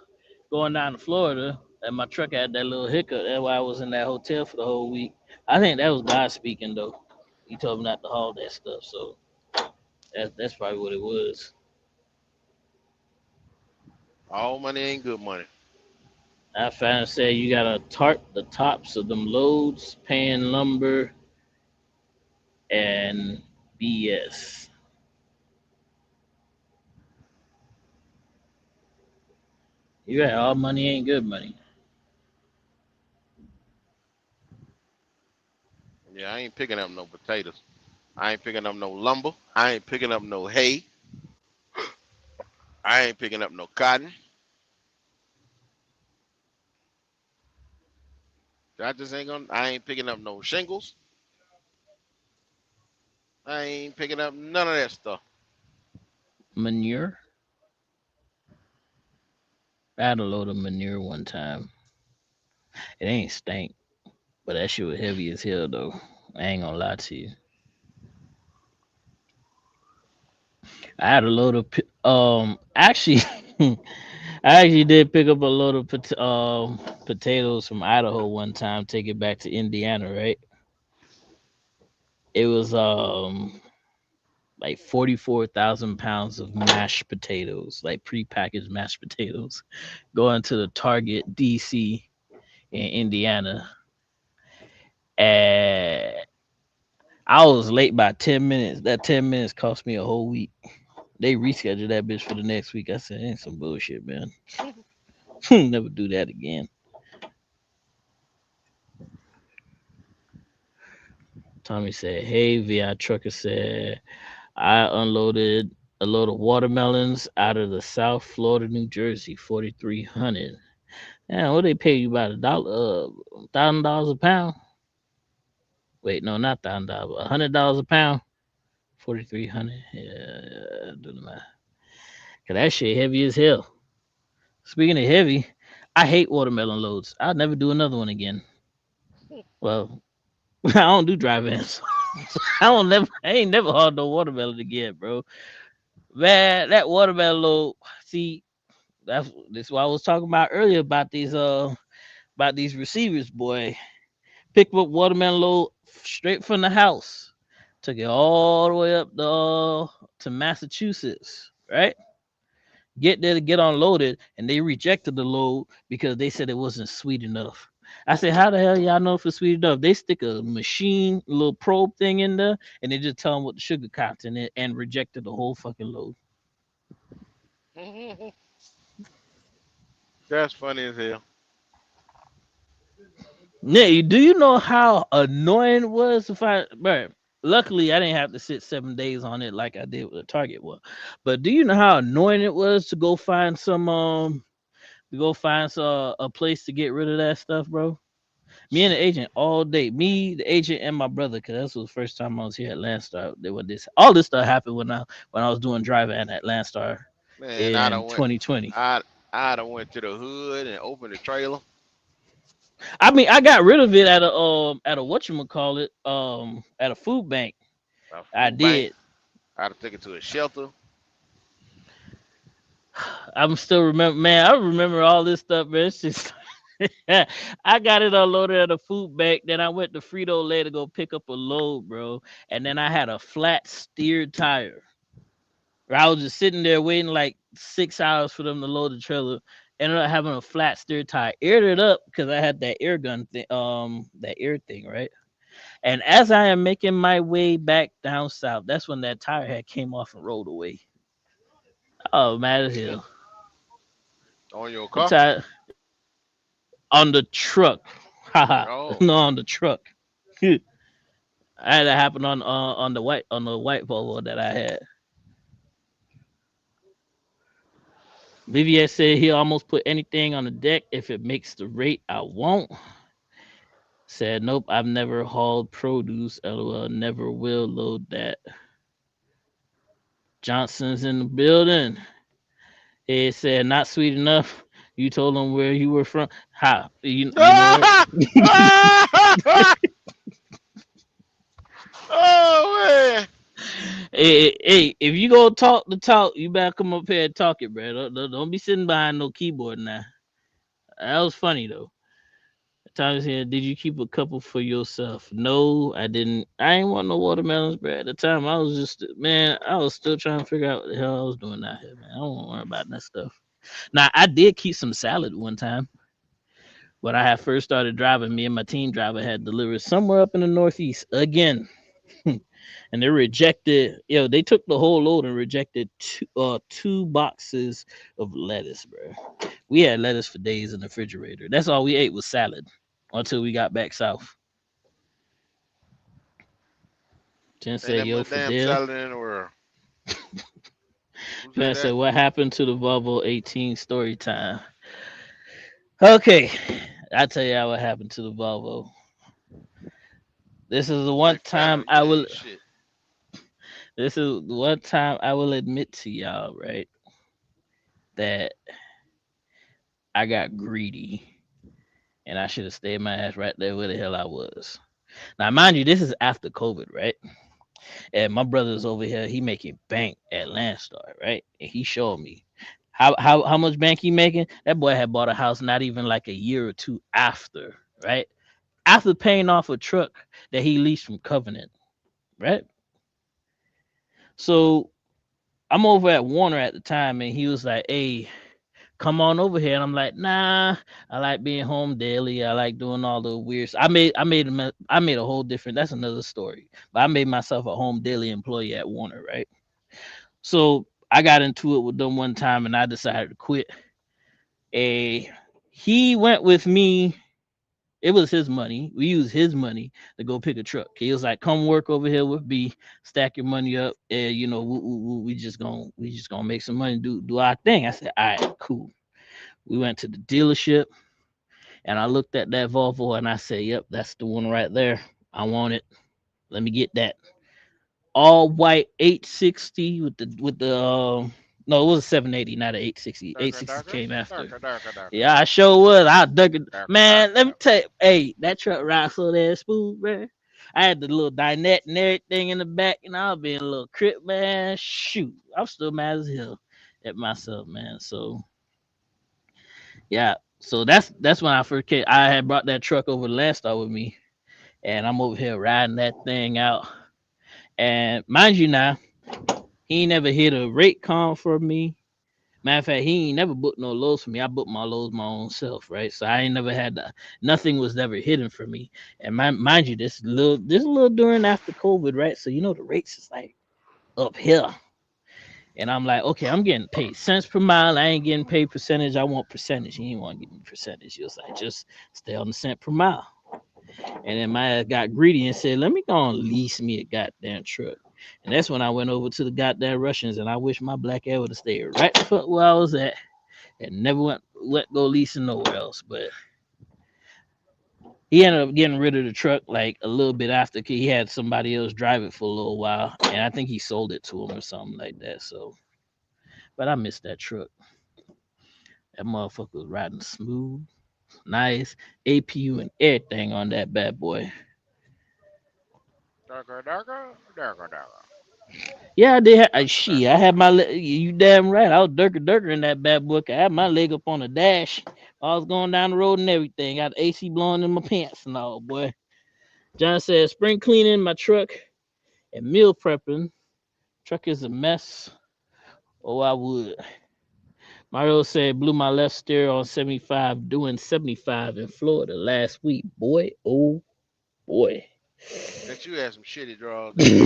[SPEAKER 1] Florida, and my truck had that little hiccup. That's why I was in that hotel for the whole week. I think that was God speaking though. He told me not to haul that stuff, so that's probably what it was.
[SPEAKER 2] All money ain't good money.
[SPEAKER 1] I found say you gotta tarp the tops of them loads, paying lumber and BS. You right, all money ain't good money.
[SPEAKER 2] Yeah, I ain't picking up no potatoes. I ain't picking up no lumber. I ain't picking up no hay. I ain't picking up no cotton. I just ain't gonna. I ain't picking up no shingles. I ain't picking up none of that stuff.
[SPEAKER 1] Manure. I had a load of manure one time. It ain't stank, but that shit was heavy as hell though. I ain't gonna lie to you. I had a load of actually I actually did pick up a load of potatoes from Idaho one time, take it back to Indiana, right? It was like 44,000 pounds of mashed potatoes, like prepackaged mashed potatoes, going to the Target DC in Indiana, and I was late by 10 minutes. That 10 minutes cost me a whole week. They rescheduled that bitch for the next week. I said, ain't some bullshit, man. Never do that again. Tommy said, hey, VI trucker said, I unloaded a load of watermelons out of the South Florida, New Jersey, 4,300. Man, what they pay you about $1,000 a pound? Wait, no, not $1,000, $100 a pound. 4,300. Yeah, do the math. Cause that shit heavy as hell. Speaking of heavy, I hate watermelon loads. I'll never do another one again. Well, I don't do dry vans. I ain't never hauled no watermelon again, bro. Man, that watermelon load. See, that's what I was talking about earlier about these receivers, boy. Pick up watermelon load straight from the house. Took it all the way up to Massachusetts, right? Get there to get unloaded, and they rejected the load because they said it wasn't sweet enough. I said, how the hell y'all know if it's sweet enough? They stick a machine, a little probe thing in there, and they just tell them what the sugar content is and rejected the whole fucking load.
[SPEAKER 2] That's funny as hell.
[SPEAKER 1] Nick, do you know how annoying it was to find, bro? Luckily, I didn't have to sit 7 days on it like I did with the Target one. But do you know how annoying it was to go find a place to get rid of that stuff, bro? Me and the agent all day. Me, the agent, and my brother, because this was the first time I was here at Landstar. They were this all this stuff happened when I was doing driving at Landstar
[SPEAKER 2] Man,
[SPEAKER 1] in 2020.
[SPEAKER 2] I done went to the hood and opened the trailer.
[SPEAKER 1] I mean, I got rid of it at a whatchamacallit, at a food bank.
[SPEAKER 2] A
[SPEAKER 1] I
[SPEAKER 2] food bank.
[SPEAKER 1] did.
[SPEAKER 2] I had to take it to a shelter.
[SPEAKER 1] I'm still remember, man. I remember all this stuff, man. It's just I got it unloaded at a food bank. Then I went to Frito Lay to go pick up a load, bro. And then I had a flat steer tire. I was just sitting there waiting like 6 hours for them to load the trailer. Ended up having a flat steer tire. Aired it up because I had that air gun thing, that air thing, right? And as I am making my way back down south, that's when that tire had came off and rolled away. Oh, mad as hell.
[SPEAKER 2] On your
[SPEAKER 1] The
[SPEAKER 2] car.
[SPEAKER 1] tire on the truck. Haha.
[SPEAKER 2] Oh,
[SPEAKER 1] No, on the truck. I had that happen on the white Volvo that I had. Vivier said he almost put anything on the deck if it makes the rate I won't. Said nope, I've never hauled produce. LOL, never will load that. Johnson's in the building. It said not sweet enough. You told him where you were from. How you know what?
[SPEAKER 2] oh man.
[SPEAKER 1] Hey, if you go talk the talk, you better come up here and talk it, bro. Don't be sitting behind no keyboard now. That was funny though. Thomas here, did you keep a couple for yourself? No, I didn't. I ain't want no watermelons, bro. At the time, I was just man, I was still trying to figure out what the hell I was doing out here, man. I don't want to worry about that stuff. Now, I did keep some salad one time. When I had first started driving, me and my team driver had delivered somewhere up in the Northeast again. And they rejected, they took the whole load and rejected two boxes of lettuce, bro. We had lettuce for days in the refrigerator. That's all we ate was salad until we got back south. Jen
[SPEAKER 2] Ain't
[SPEAKER 1] said,
[SPEAKER 2] that
[SPEAKER 1] yo,
[SPEAKER 2] much damn
[SPEAKER 1] Fidel.
[SPEAKER 2] salad in the world. Who said
[SPEAKER 1] Fidel said,
[SPEAKER 2] that?
[SPEAKER 1] what happened to the Volvo 18 story time? Okay, I'll tell you what happened to the Volvo. This is the
[SPEAKER 2] You
[SPEAKER 1] one
[SPEAKER 2] ain't
[SPEAKER 1] time
[SPEAKER 2] flattering.
[SPEAKER 1] I
[SPEAKER 2] You
[SPEAKER 1] will.
[SPEAKER 2] ain't shit.
[SPEAKER 1] This is the one time I will admit to y'all, right, that I got greedy and I should have stayed my ass right there where the hell I was. Now, mind you, this is after COVID, right? And my brother's over here, he making bank at Landstar, right? And he showed me how much bank he making. That boy had bought a house not even like a year or two after, right? After paying off a truck that he leased from Covenant, right? So I'm over at Warner at the time, and he was like, "Hey, come on over here. And I'm like, nah, I like being home daily. I like doing all the weird. I made a whole different. That's another story. But I made myself a home daily employee at Warner, right? So I got into it with them one time, and I decided to quit. A He went with me. It was his money. We used his money to go pick a truck. He was like, "Come work over here with me, stack your money up, and we just gonna make some money, do our thing." I said, "All right, cool." We went to the dealership, and I looked at that Volvo, and I said, "Yep, that's the one right there. I want it. Let me get that." All white 860 with the no, it was a 780, not an 860.
[SPEAKER 2] Darker,
[SPEAKER 1] 860
[SPEAKER 2] darker,
[SPEAKER 1] came after.
[SPEAKER 2] darker, darker, darker,
[SPEAKER 1] Yeah, I sure was. I dug it.
[SPEAKER 2] darker,
[SPEAKER 1] Man, let me
[SPEAKER 2] darker.
[SPEAKER 1] tell you, hey, that truck ride so damn smooth, man. I had the little dinette and everything in the back, and I was being a little crip, man. Shoot, I'm still mad as hell at myself, man. So yeah, so that's when I first came. I had brought that truck over to Landstar with me, and I'm over here riding that thing out. And mind you, now he ain't never hit a rate con for me. Matter of fact, he ain't never booked no loads for me. I booked my loads my own self, right? So I ain't never had nothing was ever hidden for me. And mind you, this little during after COVID, right? So the rates is like up here. And I'm like, okay, I'm getting paid cents per mile. I ain't getting paid percentage. I want percentage. He ain't want to give me percentage. He was like, just stay on the cent per mile. And then my ass got greedy and said, let me go and lease me a goddamn truck. And that's when I went over to the goddamn Russians, and I wish my black ass would have stayed right the fuck where I was at and never went let go leasing nowhere else. But he ended up getting rid of the truck like a little bit after he had somebody else drive it for a little while, and I think he sold it to him or something like that. So, but I missed that truck. That motherfucker was riding smooth, nice APU and everything on that bad boy.
[SPEAKER 2] Darker, darker, darker, darker,
[SPEAKER 1] Yeah, I did.
[SPEAKER 2] darker,
[SPEAKER 1] Shit, I
[SPEAKER 2] darker,
[SPEAKER 1] had my.
[SPEAKER 2] darker.
[SPEAKER 1] You damn right. I was durker in that bad boy. I had my leg up on the dash. I was going down the road and everything. Got the AC blowing in my pants and all, boy. John said, spring cleaning my truck and meal prepping. Truck is a mess. Oh, I would. Mario said, blew my left steer on 75, doing 75 in Florida last week. Boy, oh boy.
[SPEAKER 2] Bet you had some shitty draws then.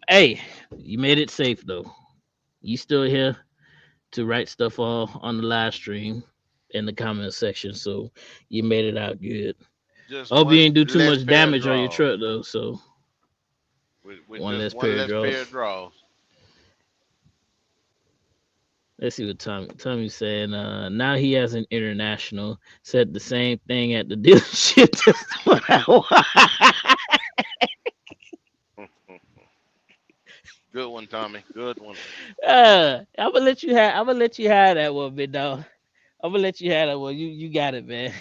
[SPEAKER 1] Hey, you made it safe though. You still here to write stuff all on the live stream in the comment section, so you made it out good.
[SPEAKER 2] Just
[SPEAKER 1] I hope you
[SPEAKER 2] one
[SPEAKER 1] didn't do too
[SPEAKER 2] less
[SPEAKER 1] much
[SPEAKER 2] pair of
[SPEAKER 1] damage on your
[SPEAKER 2] draws.
[SPEAKER 1] truck though. So
[SPEAKER 2] With
[SPEAKER 1] one
[SPEAKER 2] just
[SPEAKER 1] less
[SPEAKER 2] one
[SPEAKER 1] pair of
[SPEAKER 2] less pair
[SPEAKER 1] draws.
[SPEAKER 2] of draws.
[SPEAKER 1] Let's see what Tommy's saying. Now he has an international. Said the same thing at the dealership. Just what I want.
[SPEAKER 2] Good one, Tommy. Good one.
[SPEAKER 1] I'm gonna let you have. I'm gonna let you have that one, big dog. I'm gonna let you have that one. You got it, man.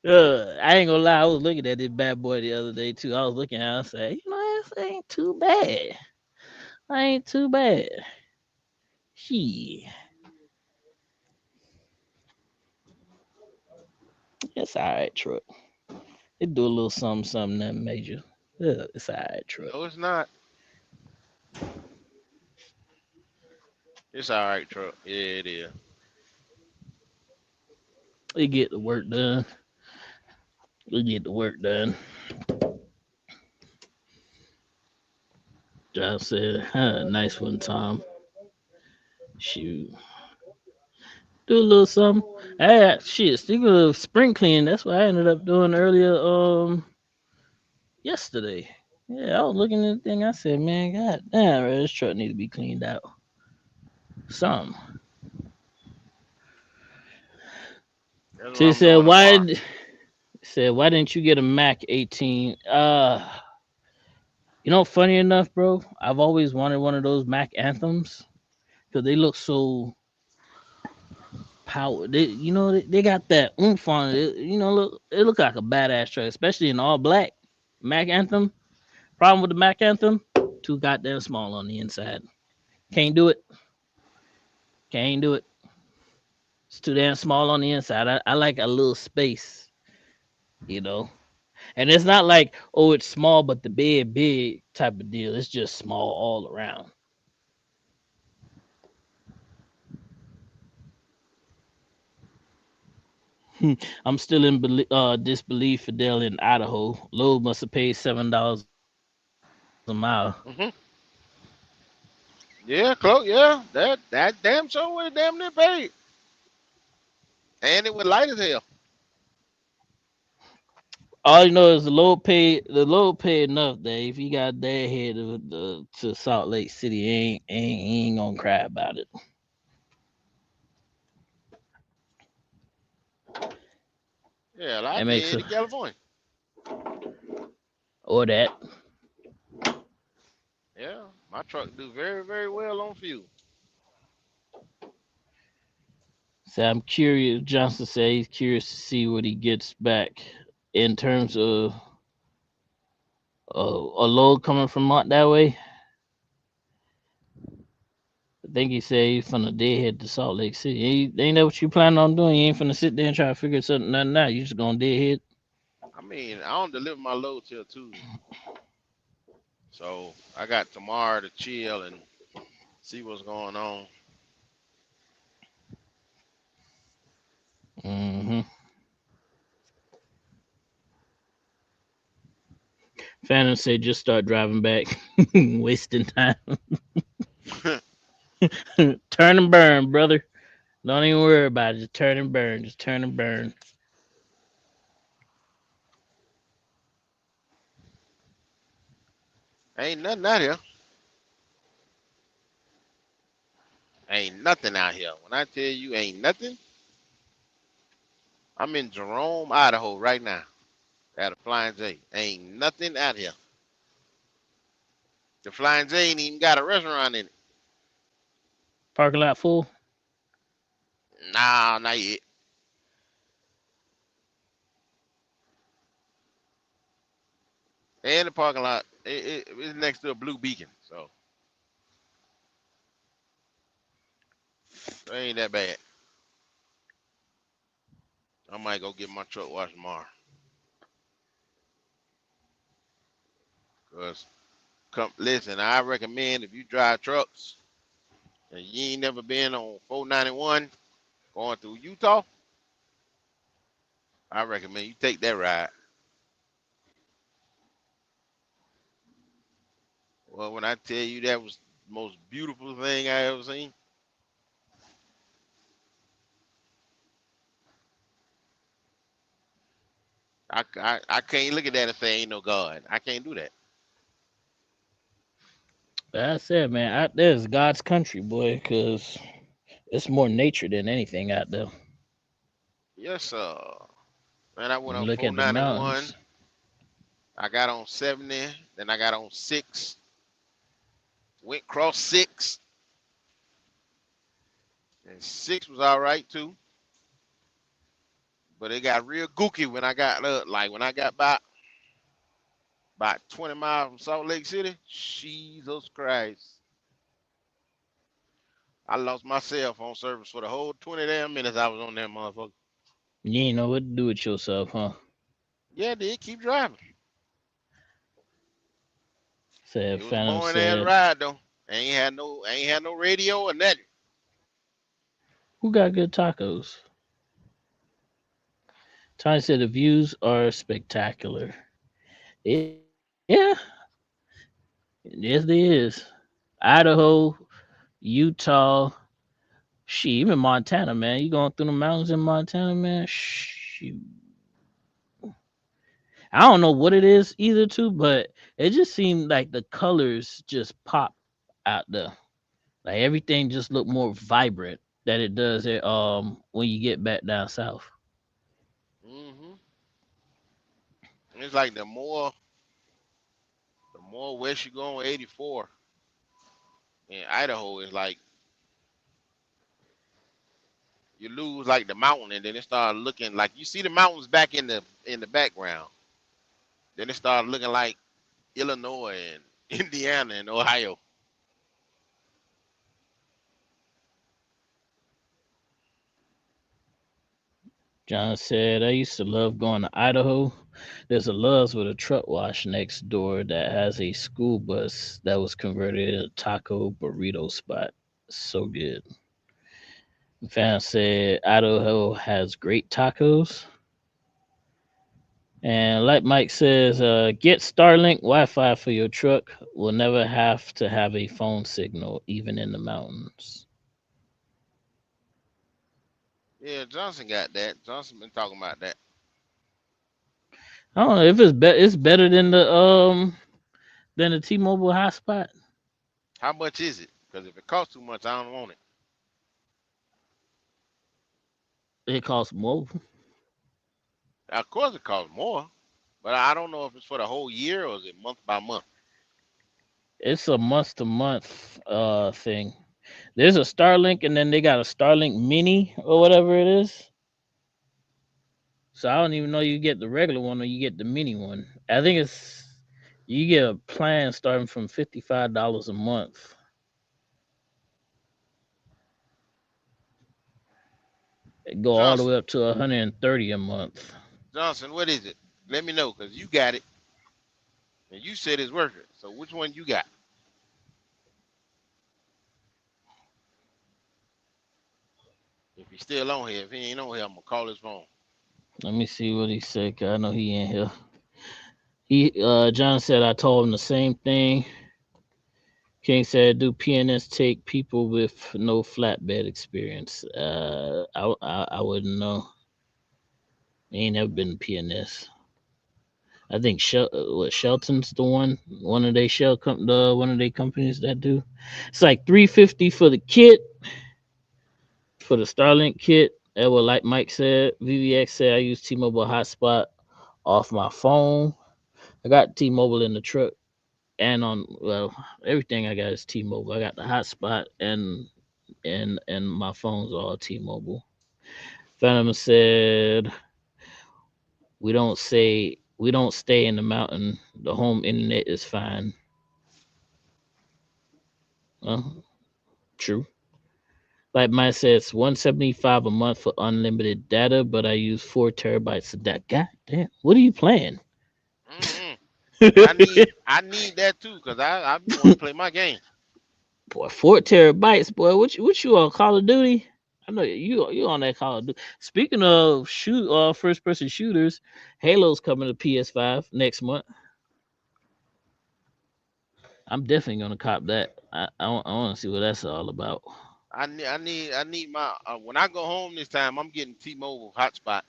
[SPEAKER 1] I ain't gonna lie. I was looking at this bad boy the other day too. I was looking at it and say, this ain't too bad. I ain't too bad. She, it's all right, truck. It do a little something that major. Yeah, it's all right, truck.
[SPEAKER 2] No, it's not. It's all right, truck. Yeah, it is.
[SPEAKER 1] We get the work done. We get the work done. John said, nice one, Tom. Shoot. Do a little something. Shit, speaking of spring cleaning, that's what I ended up doing earlier, yesterday. Yeah, I was looking at the thing. I said, man, god damn, bro, this truck need to be cleaned out. Some.
[SPEAKER 2] That's what
[SPEAKER 1] She
[SPEAKER 2] I'm
[SPEAKER 1] said,
[SPEAKER 2] doing tomorrow.
[SPEAKER 1] why didn't you get a Mac 18? Funny enough, bro, I've always wanted one of those Mac Anthems because they look so power. They got that oomph on it. Look, it look like a badass truck, especially in all black. Mac Anthem. Problem with the Mac Anthem, too goddamn small on the inside. Can't do it. Can't do it. It's too damn small on the inside. I like a little space, you know. And it's not like, oh, it's small, but the bed big type of deal. It's just small all around. I'm still in disbelief. Fidel in Idaho. Lowe must have paid $7 a mile.
[SPEAKER 2] Hmm. Yeah, close. Yeah, that damn show was damn near paid, and it was light as hell.
[SPEAKER 1] All you know is the load paid enough, Dave. He got their head to Salt Lake City. He ain't gonna cry about it.
[SPEAKER 2] Yeah, I
[SPEAKER 1] That makes
[SPEAKER 2] did
[SPEAKER 1] a
[SPEAKER 2] in California.
[SPEAKER 1] or that.
[SPEAKER 2] Yeah, my truck do very very well on fuel.
[SPEAKER 1] So I'm curious. Johnson said he's curious to see what he gets back in terms of a load coming from out that way. I think he said he's from the deadhead to Salt Lake City. Ain't that what you plan on doing? You ain't finna sit there and try to figure something nothing out. You just gonna deadhead.
[SPEAKER 2] I mean, I don't deliver my load till Tuesday, so I got tomorrow to chill and see what's going on.
[SPEAKER 1] Mm-hmm. Phantom said just start driving back, wasting time. Turn and burn, brother. Don't even worry about it. Just turn and burn. Just turn and burn.
[SPEAKER 2] Ain't nothing out here. Ain't nothing out here. When I tell you ain't nothing, I'm in Jerome, Idaho right now at a Flying J. Ain't nothing out here. The Flying J ain't even got a restaurant in it.
[SPEAKER 1] Parking lot full.
[SPEAKER 2] Nah, not yet. And the parking lot, it's next to a Blue Beacon, so it ain't that bad. I might go get my truck washed tomorrow. Cause listen, I recommend if you drive trucks and you ain't never been on 491 going through Utah, I recommend you take that ride. Well, when I tell you that was the most beautiful thing I ever seen, I can't look at that and say ain't no God. I can't do that.
[SPEAKER 1] Like I said, man, out there is God's country, boy, because it's more nature than anything out there.
[SPEAKER 2] Yes, sir. Man, I went
[SPEAKER 1] You
[SPEAKER 2] on
[SPEAKER 1] look at the
[SPEAKER 2] 491.
[SPEAKER 1] mountains.
[SPEAKER 2] I got on 70. Then I got on 6. Went cross 6. And 6 was all right too. But it got real gooky when I got like when I got about 20 miles from Salt Lake City. Jesus Christ. I lost my cell phone service for the whole 20 damn minutes I was on that motherfucker.
[SPEAKER 1] You ain't know what to do with yourself, huh?
[SPEAKER 2] Yeah, dude, keep driving.
[SPEAKER 1] Said
[SPEAKER 2] It was a
[SPEAKER 1] Phantom
[SPEAKER 2] boring ass
[SPEAKER 1] said,
[SPEAKER 2] ride though. I ain't had no radio or nothing.
[SPEAKER 1] who got good tacos? Tony said the views are spectacular. Yeah, yes, they is. Idaho, Utah, she even Montana, man. You going through the mountains in Montana, man? Shoot. I don't know what it is either, too, but it just seemed like the colors just pop out there. Like everything just look more vibrant than it does when you get back down south.
[SPEAKER 2] Hmm. It's like the more west you go on 84 in Idaho, it's like you lose like the mountain, and then it started looking like you see the mountains back in the background. Then it started looking like Illinois and Indiana and Ohio.
[SPEAKER 1] John said, I used to love going to Idaho. There's a Love's with a truck wash next door that has a school bus that was converted to a taco burrito spot. So good. Fan said Idaho has great tacos. And like Mike says, get Starlink Wi-Fi for your truck. Will never have to have a phone signal, even in the mountains.
[SPEAKER 2] Yeah, Johnson got that. Johnson been talking about that.
[SPEAKER 1] I don't know if it's better than the T-Mobile hotspot.
[SPEAKER 2] How much is it? Because if it costs too much, I don't want it.
[SPEAKER 1] It costs more.
[SPEAKER 2] Of course, it costs more, but I don't know if it's for the whole year or is it month by month.
[SPEAKER 1] It's a month to month thing. There's a Starlink and then they got a Starlink Mini or whatever it is. So I don't even know you get the regular one or you get the mini one. I think it's you get a plan starting from $55 a month. It go all the
[SPEAKER 2] Johnson,
[SPEAKER 1] way up to 130 a month.
[SPEAKER 2] Johnson, what is it? Let me know because you got it and you said it's working. So which one you got? If he's still on here, if he ain't on here, I'm gonna call his phone.
[SPEAKER 1] Let me see what he said. 'Cause I know he ain't here. John said I told him the same thing. King said, "Do PNS take people with no flatbed experience?" I wouldn't know. Ain't never been to PNS. I think Shelton's the one of they one of they companies that do. It's like 350 for the kit, for the Starlink kit. And what like Mike said, VVX said I use T-Mobile hotspot off my phone. I got T-Mobile in the truck and on everything I got is T-Mobile. I got the hotspot and my phone's all T-Mobile. Phantom said we don't stay in the mountain. The home internet is fine. True. Like mine says, 175 a month for unlimited data, but I use 4 terabytes of that. God damn, what are you playing?
[SPEAKER 2] Mm-mm. I need that too because I want to play my game.
[SPEAKER 1] Boy, 4 terabytes, boy. What you on Call of Duty? I know you on that Call of Duty. Speaking of first person shooters, Halo's coming to PS5 next month. I'm definitely gonna cop that. I want to see what that's all about.
[SPEAKER 2] I need my when I go home this time, I'm getting T-Mobile hotspot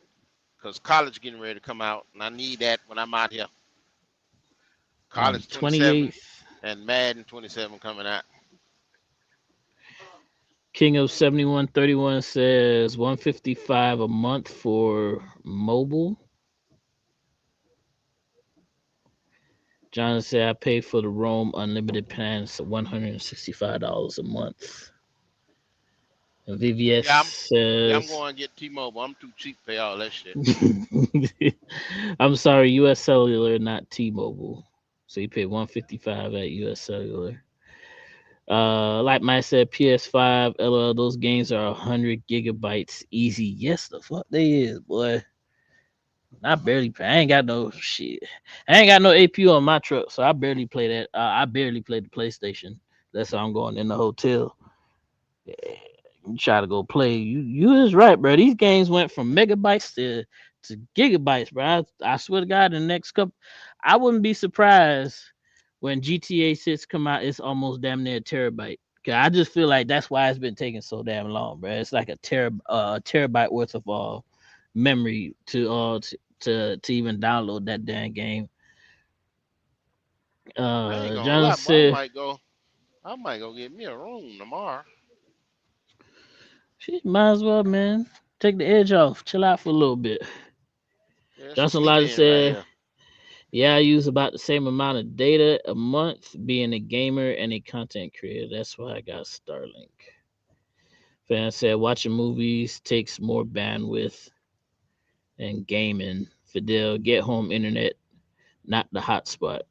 [SPEAKER 2] because college getting ready to come out, and I need that when I'm out here.
[SPEAKER 1] On the
[SPEAKER 2] College 27
[SPEAKER 1] 28th,
[SPEAKER 2] and Madden 27 coming out.
[SPEAKER 1] King of 7131 says 155 a month for mobile. John said I pay for the Roam unlimited plan, so $165 a month. And VVS
[SPEAKER 2] Yeah, I'm
[SPEAKER 1] says,
[SPEAKER 2] going to get T-Mobile. I'm too cheap to pay all that shit.
[SPEAKER 1] I'm sorry, US Cellular, not T-Mobile. So you pay 155 at US Cellular. Like Mike said, PS5, LOL, those games are 100 gigabytes easy. Yes, the fuck they is, boy. I barely play. I ain't got no shit. I ain't got no APU on my truck, so I barely play that. I barely play the PlayStation. That's how I'm going in the hotel. Yeah, you try to go play. You is right, bro. These games went from megabytes to gigabytes, bro. I swear to God, in the next couple, I wouldn't be surprised when GTA 6 come out. It's almost damn near a terabyte. 'Cause I just feel like that's why it's been taking so damn long, bro. It's like a terabyte worth of memory to even download that damn game.
[SPEAKER 2] I ain't gonna
[SPEAKER 1] John
[SPEAKER 2] lie, but I
[SPEAKER 1] said,
[SPEAKER 2] might go. I might go get me a room tomorrow.
[SPEAKER 1] "She might as well, man. Take the edge off. Chill out for a little bit."
[SPEAKER 2] Yeah, it's a
[SPEAKER 1] Johnson
[SPEAKER 2] sleep
[SPEAKER 1] Logic
[SPEAKER 2] in right
[SPEAKER 1] said,
[SPEAKER 2] here.
[SPEAKER 1] "Yeah, I use about the same amount of data a month being a gamer and a content creator. That's why I got Starlink." Fan said, "Watching movies takes more bandwidth than gaming. Fidel, get home internet, not the hotspot."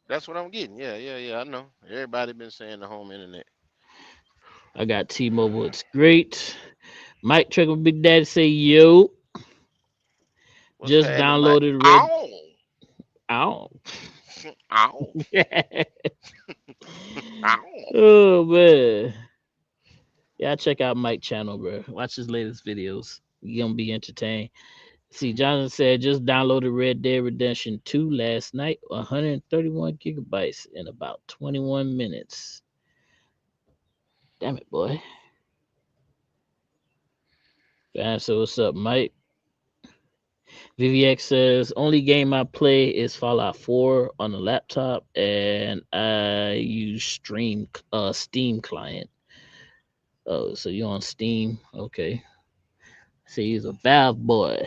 [SPEAKER 2] That's what I'm getting. Yeah. I know. Everybody been saying the home internet.
[SPEAKER 1] I got T-Mobile. It's great. Mike Trickle Big Daddy say, "Yo."
[SPEAKER 2] What's
[SPEAKER 1] Just
[SPEAKER 2] happening, Mike?
[SPEAKER 1] downloaded Red.
[SPEAKER 2] Ow,
[SPEAKER 1] Ow.
[SPEAKER 2] ow, ow.
[SPEAKER 1] Oh man. Yeah, check out Mike channel, bro. Watch his latest videos. You gonna be entertained. See, Jonathan said just downloaded Red Dead Redemption 2 last night, 131 gigabytes in about 21 minutes. Damn it, boy. So what's up, Mike? VVX says only game I play is Fallout 4 on the laptop, and I use Steam client. Oh, so you're on Steam? Okay. So he's a Valve boy.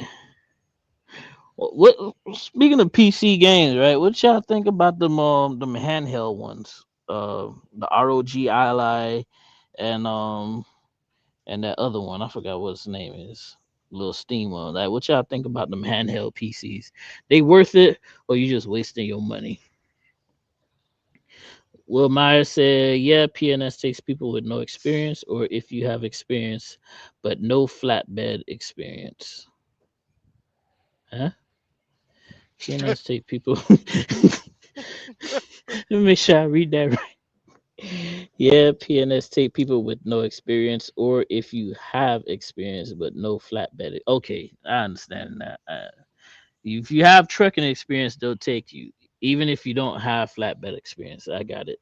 [SPEAKER 1] What? Speaking of PC games, right? What y'all think about them handheld ones? The ROG Ally and that other one. I forgot what its name is. Little Steam one. Like, what y'all think about them handheld PCs? They worth it, or you just wasting your money? Will Myers said, "Yeah, PNS takes people with no experience, or if you have experience, but no flatbed experience." Huh? PNS take people. Let me make sure I read that right. Yeah, PNS take people with no experience, or if you have experience but no flatbed. Okay, I understand that. If you have trucking experience, they'll take you, even if you don't have flatbed experience. I got it.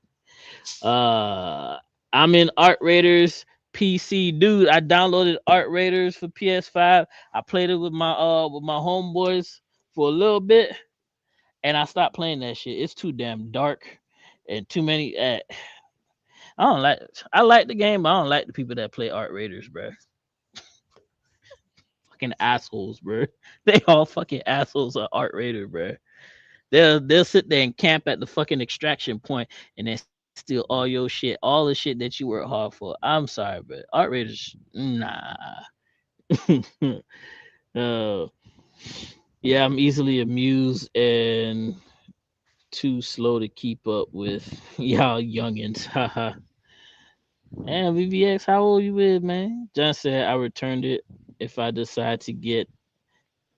[SPEAKER 1] Uh, I'm in Art Raiders PC, dude. I downloaded Art Raiders for PS5. I played it with my homeboys for a little bit, and I stopped playing that shit. It's too damn dark and too many. I don't like. I like the game, but I don't like the people that play Art Raiders, bro. Fucking assholes, bro. They all fucking assholes are Art Raider, bro. They'll sit there and camp at the fucking extraction point and then steal all your shit, all the shit that you work hard for. I'm sorry, but Art Raiders, nah. uh, yeah, I'm easily amused and too slow to keep up with y'all youngins. Haha. And VVX, how old you is, man? John said I returned it. If I decide to get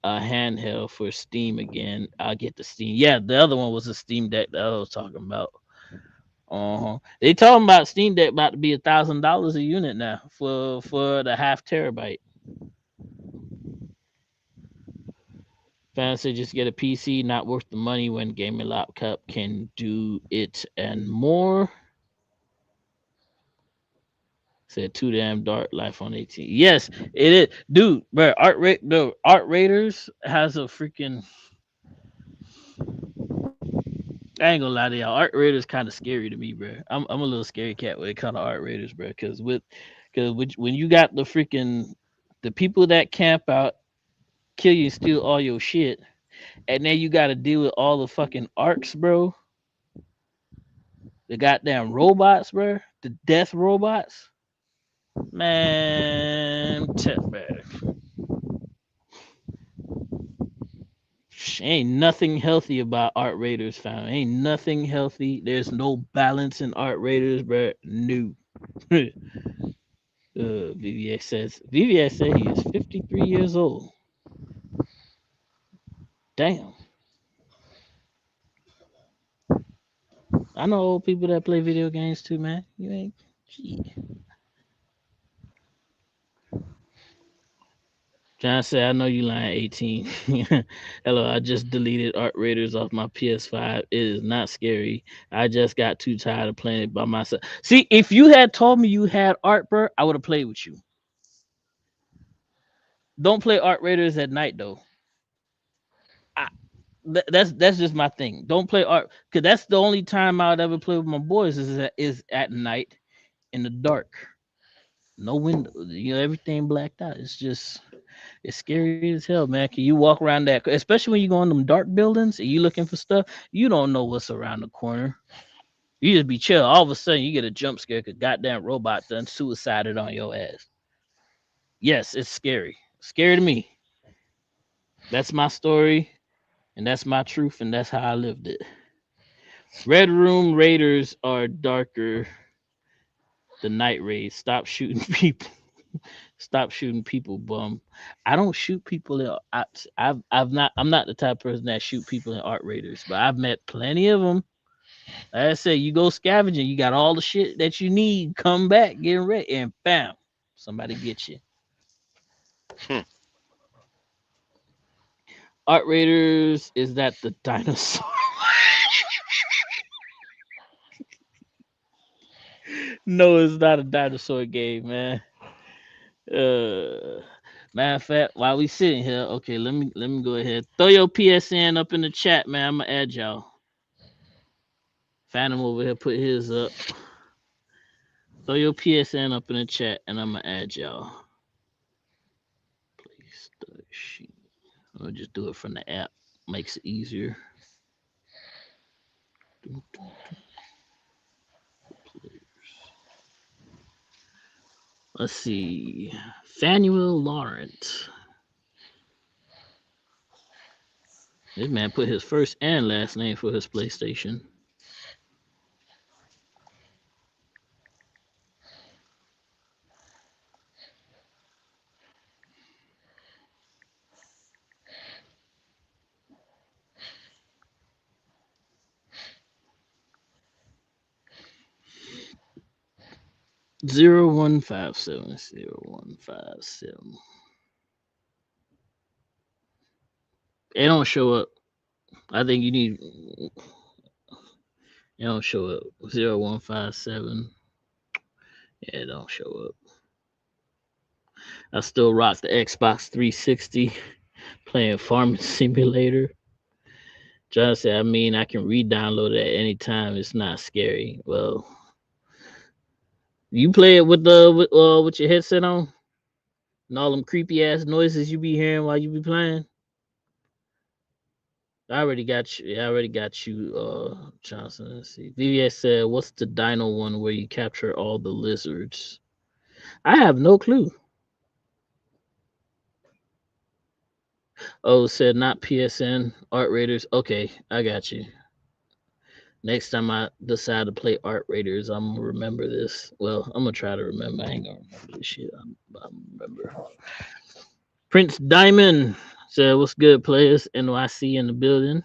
[SPEAKER 1] a handheld for Steam again, I'll get the Steam. Yeah, the other one was a Steam Deck that I was talking about. They talking about Steam Deck about to be $1,000 a unit now for the half terabyte. Fans say just get a PC, not worth the money when gaming laptop can do it and more. Said too damn dark life on 18. Yes, it is, dude. Bro, the Art Raiders has a freaking. I ain't gonna lie to y'all. Art Raiders kind of scary to me, bro. I'm a little scary cat when it comes to Art Raiders, bro. Cause when you got the people that camp out, kill you, steal all your shit, and then you got to deal with all the fucking arcs, bro. The goddamn robots, bro. The death robots. Man, man. Ain't nothing healthy about Art Raiders, fam. Ain't nothing healthy. There's no balance in Art Raiders, bro. No. VVS said he is 53 years old. Damn. I know old people that play video games too, man. You ain't. Gee. John said, I know you lying 18. Hello, I just deleted Art Raiders off my PS5. It is not scary. I just got too tired of playing it by myself. See, if you had told me you had Art, bro, I would have played with you. Don't play Art Raiders at night, though. I, that's just my thing. Don't play Art, because that's the only time I would ever play with my boys is at night in the dark. No window, everything blacked out. It's scary as hell, man. Can you walk around that, especially when you go in them dark buildings and you looking for stuff, you don't know what's around the corner. You just be chill. All of a sudden, you get a jump scare because goddamn robot done suicided on your ass. Yes, it's scary. Scary to me. That's my story, and that's my truth, and that's how I lived it. Red Room Raiders are darker. The night raids. Stop shooting people. Stop shooting people, bum. I don't shoot people in. I've not. I'm not the type of person that shoot people in art raiders, but I've met plenty of them. Like I said, you go scavenging, you got all the shit that you need. Come back, get ready, and bam, somebody get you.
[SPEAKER 2] Hmm.
[SPEAKER 1] Art raiders, is that the dinosaur? No, it's not a dinosaur game, man. Uh, Matter of fact, while we sitting here, okay, let me go ahead. Throw your PSN up in the chat, man. I'ma add y'all. Phantom over here put his up. Throw your PSN up in the chat, and I'ma add y'all. Please start sheet. I'll just do it from the app. Makes it easier. Let's see. Fanuel Laurent. This man put his first and last name for his PlayStation. Zero 0157 0157. It don't show up. I think you need. It don't show up. 0157. Yeah, it don't show up. I still rock the Xbox 360 playing Farming Simulator. John said, I mean, I can re-download it at any time. It's not scary. Well, you play it with your headset on and all them creepy ass noises you be hearing while you be playing. I already got you. I already got you, Johnson. Let's see. VVS said, "What's the Dino one where you capture all the lizards?" I have no clue. Oh, said not PSN Art Raiders. Okay, I got you. Next time I decide to play Art Raiders, I'm gonna remember this. Well, I'm gonna try to remember. I ain't gonna remember this shit. I'm remember. Prince Diamond said, "What's good, players? NYC in the building."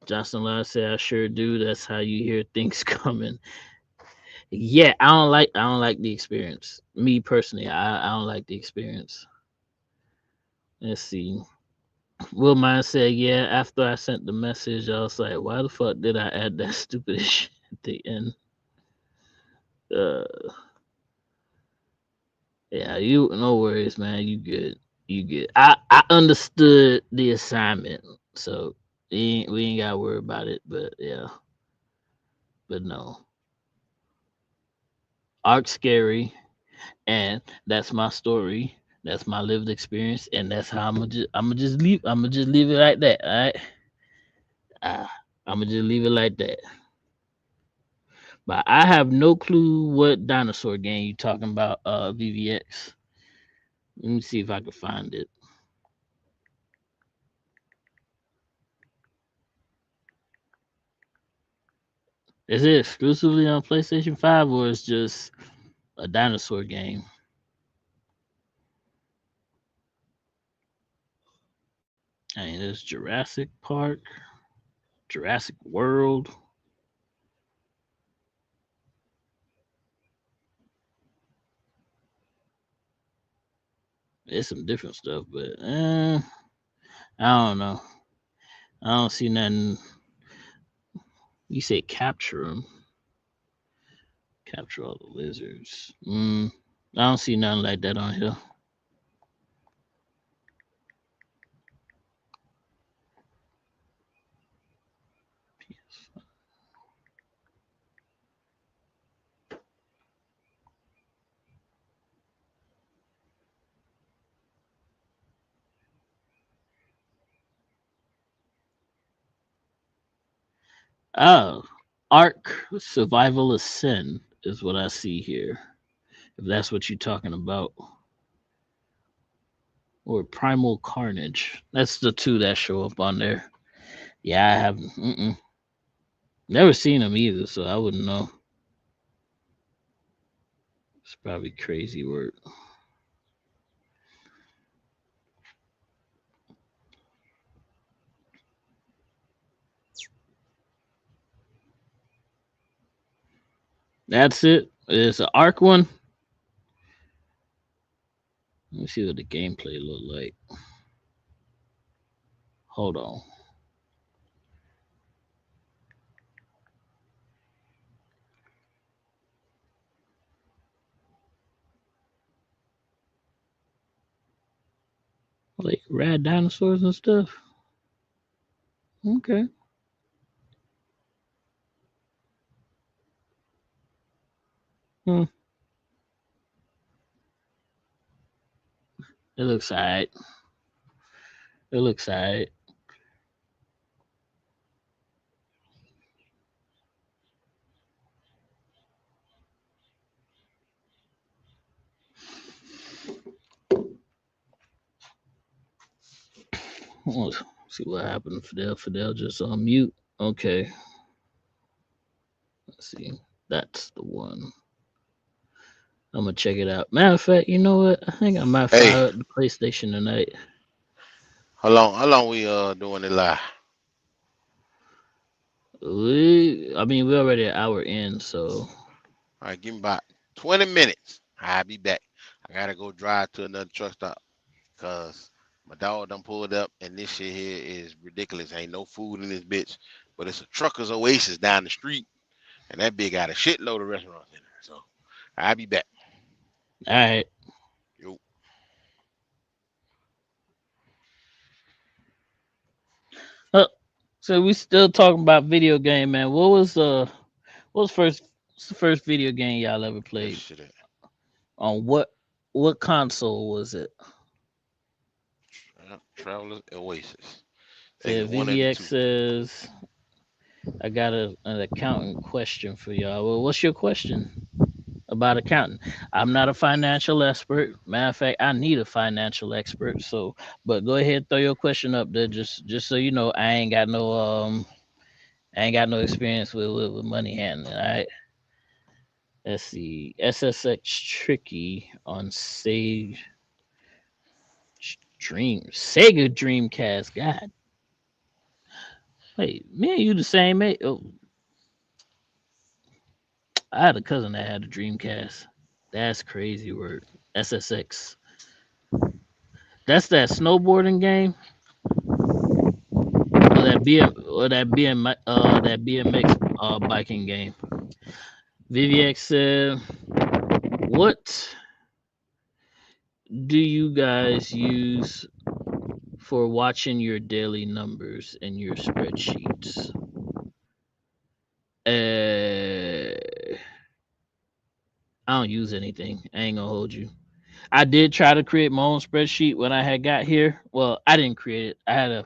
[SPEAKER 1] Johnson Lyle said, "I sure do. That's how you hear things coming." Yeah, I don't like the experience. Me personally, I don't like the experience. Let's see. Will Mine said, yeah, after I sent the message, I was like, why the fuck did I add that stupid shit at the end? Uh yeah, you no worries, man. You good. You good. I understood the assignment, so we ain't gotta worry about it, but yeah. But no. Arc scary, and that's my story. That's my lived experience, and that's how I'm gonna just leave it like that. All right, I'm gonna just leave it like that. But I have no clue what dinosaur game you talking about, VVX. Let me see if I can find it. Is it exclusively on PlayStation 5 or is just a dinosaur game? I mean, there's Jurassic Park, Jurassic World. There's some different stuff, but I don't know. I don't see nothing. You say capture them, capture all the lizards. I don't see nothing like that on here. Oh, Ark Survival Ascend is what I see here. If that's what you're talking about. Or Primal Carnage. That's the two that show up on there. Yeah, I haven't. Never seen them either, so I wouldn't know. It's probably crazy work. That's it. It's an arc one. Let me see what the gameplay look like. Hold on. Like rad dinosaurs and stuff. Okay. Hmm. It looks alright. It looks alright. Let's see what happened. Fidel just on mute. Okay. Let's see. That's the one. I'm gonna check it out. Matter of fact, you know what? I think I might
[SPEAKER 2] Hey,
[SPEAKER 1] fire up the PlayStation tonight.
[SPEAKER 2] how long we doing it live?
[SPEAKER 1] I mean, we're already an hour in, so
[SPEAKER 2] All right, give me about 20 minutes. I'll be back. I gotta go drive to another truck stop because my dog done pulled up and this shit here is ridiculous. Ain't no food in this bitch, but it's a trucker's oasis down the street, and that bitch got a shitload of restaurants in there. So I'll be back.
[SPEAKER 1] all right.
[SPEAKER 2] Yo.
[SPEAKER 1] Uh, so we still talking about video game, man. What was what's the first video game y'all ever
[SPEAKER 2] This
[SPEAKER 1] played?
[SPEAKER 2] shit is
[SPEAKER 1] On what console was it?
[SPEAKER 2] Traveler's Oasis. Take
[SPEAKER 1] So
[SPEAKER 2] it one and the
[SPEAKER 1] VVX
[SPEAKER 2] two.
[SPEAKER 1] says I got an accountant question for y'all. Well, what's your question about accounting? I'm not a financial expert. Matter of fact, I need a financial expert. So, but go ahead, throw your question up there. Just so you know, I ain't got no experience with money handling. All right. Let's see. SSX Tricky on Sega Dreamcast. God, wait, me and you the same age? Oh, I had a cousin that had a Dreamcast. That's crazy word. SSX. That's that snowboarding game or that BMX biking game. VVX said, "What do you guys use for watching your daily numbers in your spreadsheets?" I don't use anything. I ain't gonna hold you. I did try to create my own spreadsheet when I had got here. Well, I didn't create it. I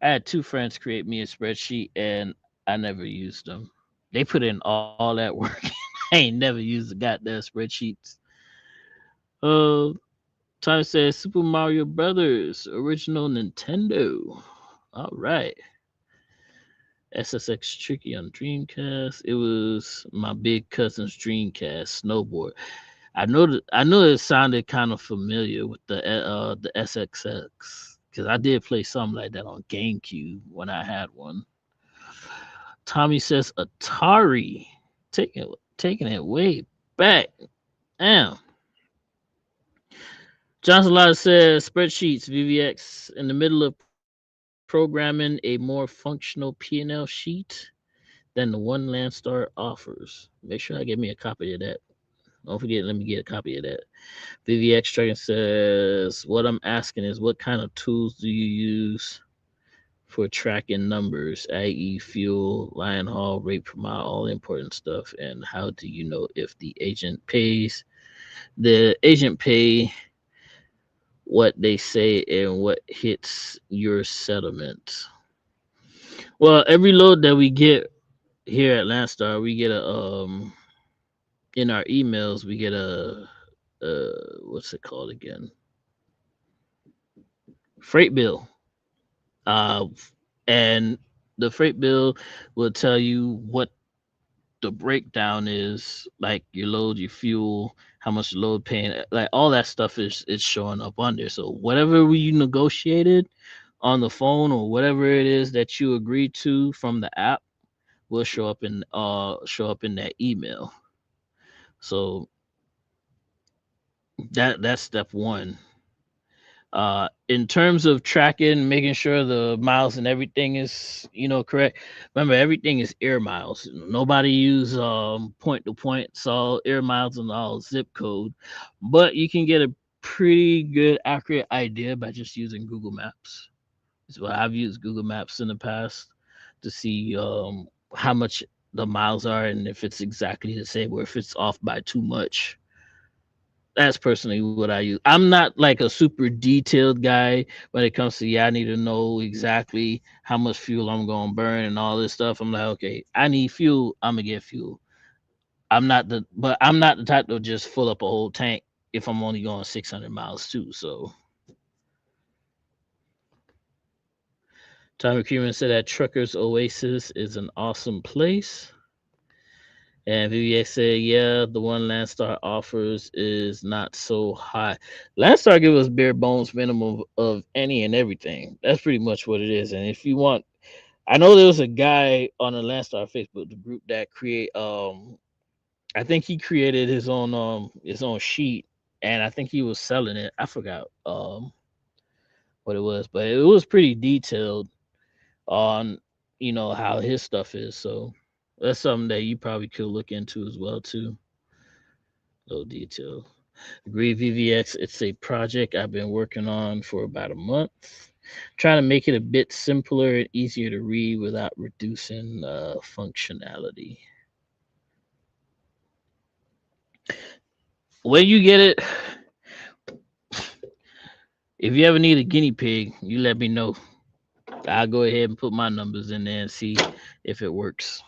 [SPEAKER 1] had two friends create me a spreadsheet and I never used them. They put in all that work. I ain't never used the goddamn spreadsheets. Uh Time says Super Mario Brothers, original Nintendo. All right. SSX Tricky on Dreamcast. It was my big cousin's Dreamcast snowboard. I know it sounded kind of familiar with the SXX because I did play something like that on GameCube when I had one. Tommy says Atari, taking it way back. Damn. Johnson Lotta says spreadsheets VVX in the middle of programming a more functional P&L sheet than the one Landstar offers. Make sure I get me a copy of that. Don't forget, let me get a copy of that. VVX Dragon says, what I'm asking is what kind of tools do you use for tracking numbers, i.e., fuel, line haul, rate per mile, all important stuff, and how do you know if the agent pay what they say and what hits your settlement? Well, every load that we get here at Landstar, we get a in our emails we get a what's it called again? Freight bill. Uh, and the freight bill will tell you what the breakdown is, like your load, your fuel, how much the load paying, like all that stuff is showing up on there. So whatever you negotiated on the phone or whatever it is that you agreed to from the app will show up in that email. So that's step one. In terms of tracking, making sure the miles and everything is correct. Remember, everything is air miles. Nobody use point to point. It's all air miles and all zip code. But you can get a pretty good accurate idea by just using Google Maps. So I've used Google Maps in the past to see how much the miles are and if it's exactly the same or if it's off by too much. That's personally what I use. I'm not like a super detailed guy when it comes to, yeah, I need to know exactly how much fuel I'm gonna burn and all this stuff. I'm like, okay, I need fuel, I'm gonna get fuel. I'm not the type to just fill up a whole tank if I'm only going 600 miles too. So Tommy Creeman said that Truckers Oasis is an awesome place. And VVX said, yeah, the one Landstar offers is not so high. Landstar give us bare bones minimum of any and everything. That's pretty much what it is. And if you want, I know there was a guy on the Landstar Facebook, the group that create I think he created his own sheet and I think he was selling it. I forgot what it was, but it was pretty detailed on how his stuff is. So that's something that you probably could look into as well too. Low detail. Agree VVX. It's a project I've been working on for about a month. Trying to make it a bit simpler and easier to read without reducing functionality. When you get it, if you ever need a guinea pig, you let me know. I'll go ahead and put my numbers in there and see if it works.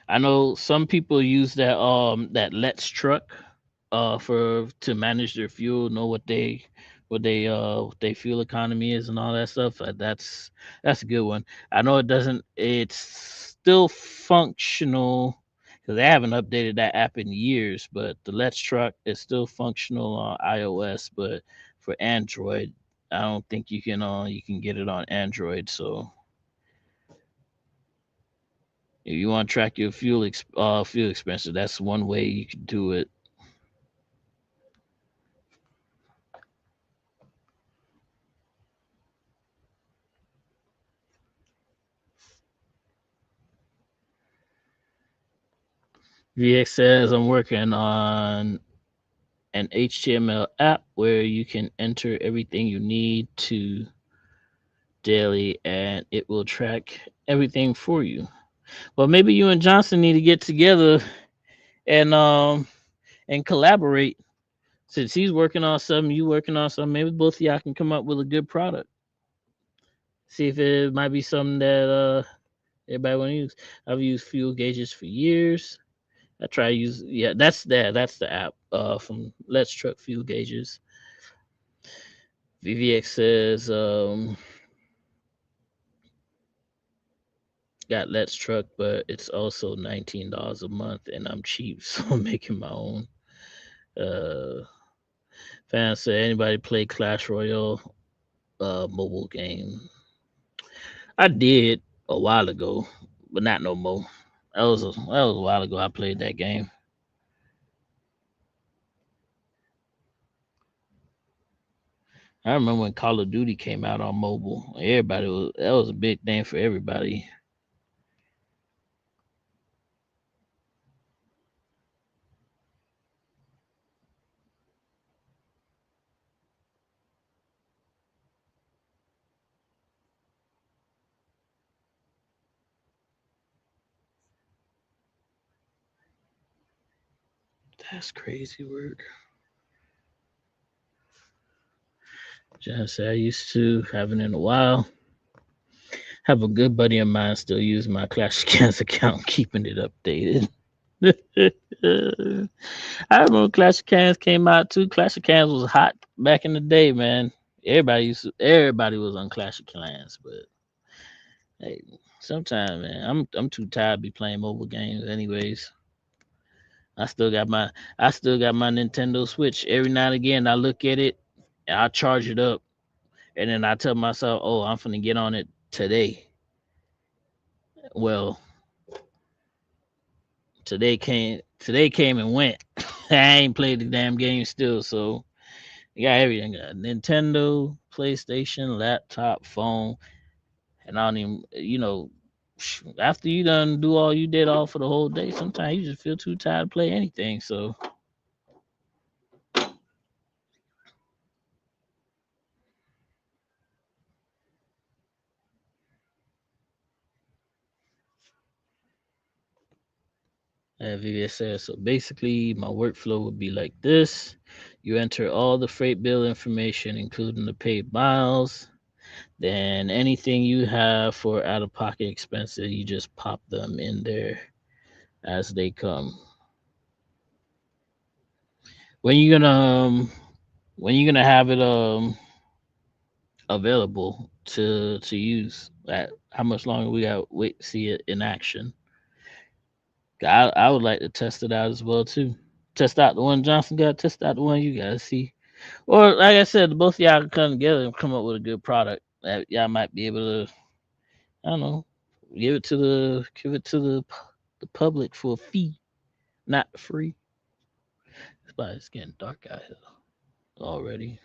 [SPEAKER 1] I know some people use that Let's Truck for to manage their fuel, know what they fuel economy is and all that stuff. That's a good one. I know it's still functional because they haven't updated that app in years, but the Let's Truck is still functional on iOS, but for Android, I don't think you can get it on Android. So if you want to track your fuel expenses, that's one way you can do it. VX says I'm working on an HTML app where you can enter everything you need to daily and it will track everything for you. Well, maybe you and Johnson need to get together and collaborate. Since he's working on something, you working on something, maybe both of y'all can come up with a good product. See if it might be something that everybody want to use. I've used fuel gauges for years. I try to use that's the app from Let's Truck Fuel Gauges. VVX says got Let's Truck, but it's also $19 a month, and I'm cheap, so I'm making my own. Uh, Fans say anybody play Clash Royale mobile game? I did a while ago, but not no more. That was a while ago. I played that game. I remember when Call of Duty came out on mobile. Everybody was that was a big thing for everybody. That's crazy work. Just I used to haven't in a while. Have a good buddy of mine still using my Clash of Clans account, keeping it updated. I remember Clash of Clans came out too. Clash of Clans was hot back in the day, man. Everybody was on Clash of Clans, but hey, sometimes man, I'm too tired to be playing mobile games anyways. I still got my I still got my Nintendo Switch. Every now and again I look at it and I charge it up and then I tell myself, oh, I'm finna get on it today. Well, today came and went. I ain't played the damn game still, so you got everything. Got Nintendo, PlayStation, laptop, phone, and I don't even after you done do all you did all for the whole day, sometimes you just feel too tired to play anything. So as Vivian said, so basically my workflow would be like this. You enter all the freight bill information, including the paid miles. Then anything you have for out of pocket expenses, you just pop them in there as they come. When you gonna when you gonna have it available to use? How much longer we got to wait to see it in action? I would like to test it out as well too. Test out the one Johnson got. Test out the one you guys see. Or like I said, both of y'all can come together and come up with a good product that y'all might be able to. I don't know. Give it to the public for a fee, not free. It's getting dark out here already.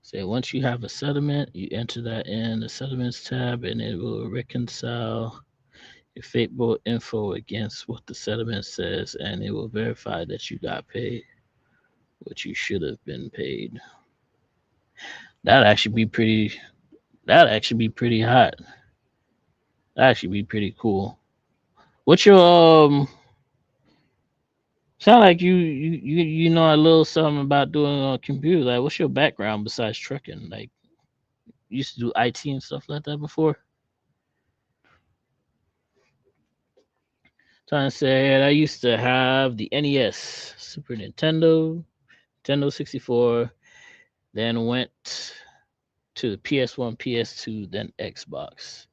[SPEAKER 1] Say once you have a settlement, you enter that in the settlements tab, and it will reconcile your Fateboat info against what the settlement says, and it will verify that you got paid what you should have been paid. That'd actually be pretty. That'd actually be pretty hot. That'd actually be pretty cool. What's your Sound like you know a little something about doing on a computer. Like, what's your background besides trucking? Like, you used to do IT and stuff like that before. Trying to say I used to have the NES, Super Nintendo, Nintendo 64, then went to the PS1, PS2, then Xbox.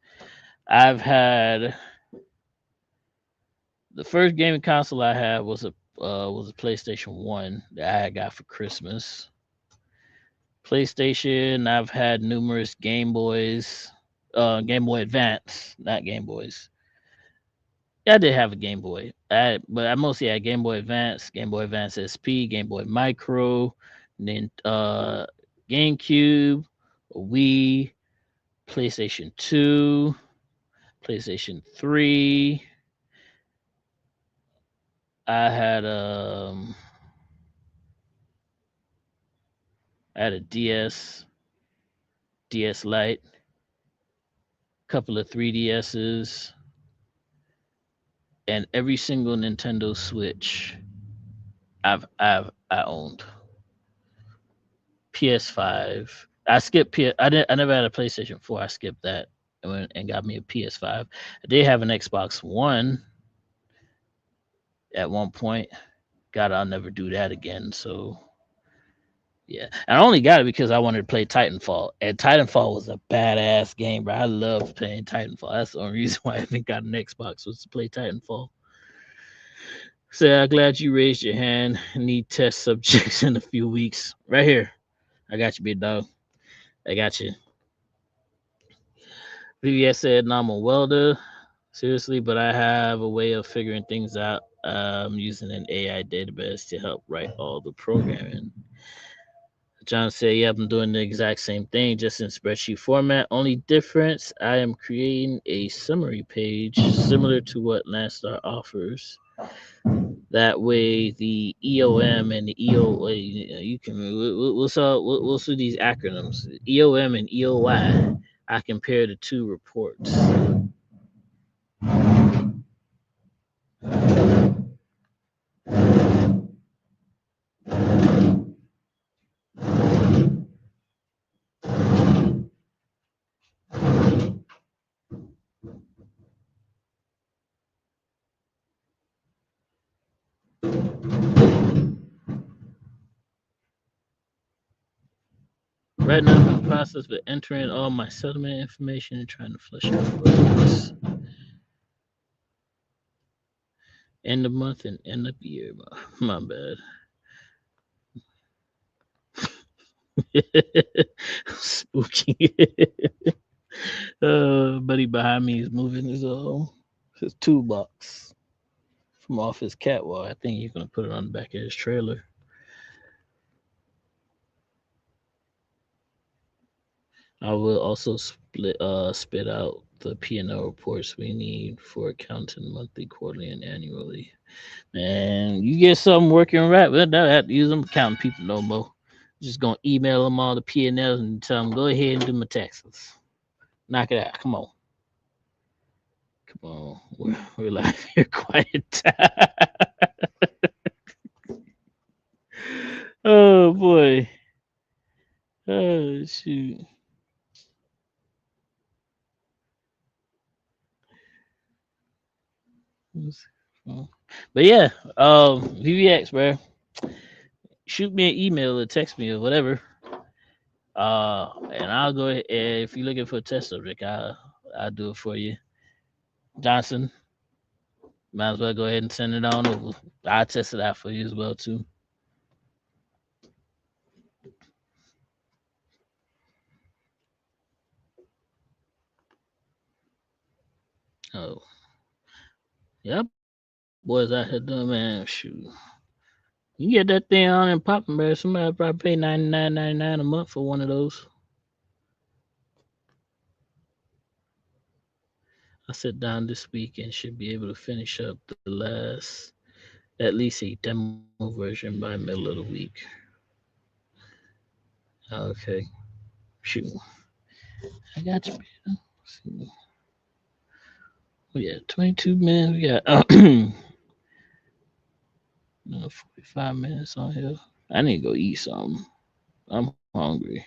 [SPEAKER 1] I've had the first gaming console I had was a PlayStation 1 that I got for Christmas. PlayStation, I've had numerous Game Boys, Game Boy Advance, not Game Boys. Yeah, I did have a Game Boy, but I mostly had Game Boy Advance, Game Boy Advance SP, Game Boy Micro, then GameCube, Wii, PlayStation 2, PlayStation 3. I had I had a DS Lite, couple of 3DSs, and every single Nintendo Switch I owned. PS5. I skipped P. I never had a PlayStation 4. I skipped that and went and got me a PS5. I did have an Xbox One at one point. God, I'll never do that again. So yeah, and I only got it because I wanted to play Titanfall, and Titanfall was a badass game, bro. I loved playing Titanfall. That's the only reason why I even got an Xbox was to play Titanfall. So I'm glad you raised your hand. Need test subjects in a few weeks. Right here. I got you, big dog. I got you. VVS said, no, I'm a welder. Seriously, but I have a way of figuring things out using an AI database to help write all the programming. John said, yep, I'm doing the exact same thing, just in spreadsheet format. Only difference, I am creating a summary page similar to what Landstar offers. That way, the EOM and the EO, you can, we'll see these acronyms, EOM and EOY. I compare the two reports. Right now, I'm in the process of entering all my settlement information and trying to flush out bugs. End of month and end of year. My bad. Spooky. Buddy behind me is moving his toolbox from off his catwalk. I think he's gonna put it on the back of his trailer. I will also spit out the P&L reports we need for accounting monthly, quarterly, and annually. Man, you get something working right, well, don't have to use them accounting people no more. Just gonna email them all the P&Ls and tell them go ahead and do my taxes. Knock it out. Come on. Come on. We're live here quiet time. Oh boy. Oh shoot. But yeah, VVX, bro. Shoot me an email or text me or whatever. And I'll go ahead. If you're looking for a test subject, I'll do it for you. Johnson, might as well go ahead and send it on over. I'll test it out for you as well too. Oh, yep. Boys out here doing, man. Shoot. You get that thing on and popping, man. Somebody probably pay $99.99 a month for one of those. I sit down this week and should be able to finish up the last, at least a demo version by middle of the week. Okay. Shoot. I got you. See. We got 22 minutes. We got 45 minutes on here. I need to go eat something. I'm hungry.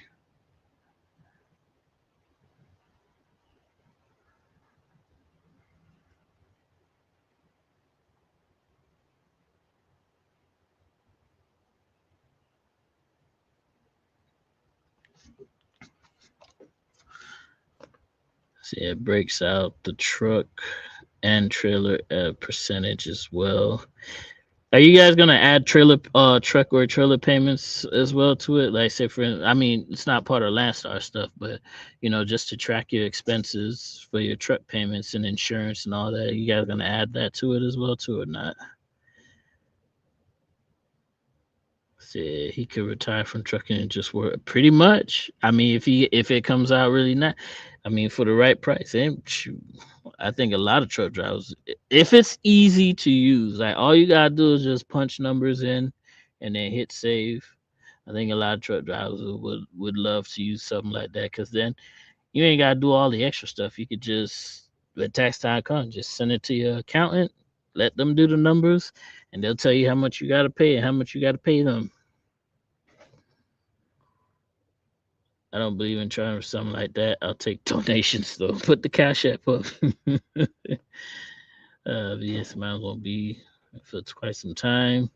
[SPEAKER 1] See, it breaks out the truck and trailer percentage as well. Are you guys gonna add trailer truck or trailer payments as well to it? Like say for I mean it's not part of Landstar stuff, but just to track your expenses for your truck payments and insurance and all that. You guys gonna add that to it as well too or not? See, he could retire from trucking and just work pretty much. I mean if it comes out really nice, I mean for the right price, and shoot, I think a lot of truck drivers, if it's easy to use, like all you gotta do is just punch numbers in and then hit save. I think a lot of truck drivers would love to use something like that because then you ain't gotta do all the extra stuff. You could just when tax time comes, just send it to your accountant, let them do the numbers, and they'll tell you how much you gotta pay and how much you gotta pay them. I don't believe in trying for something like that. I'll take donations though. Put the cash app up. VS might won't be for quite some time.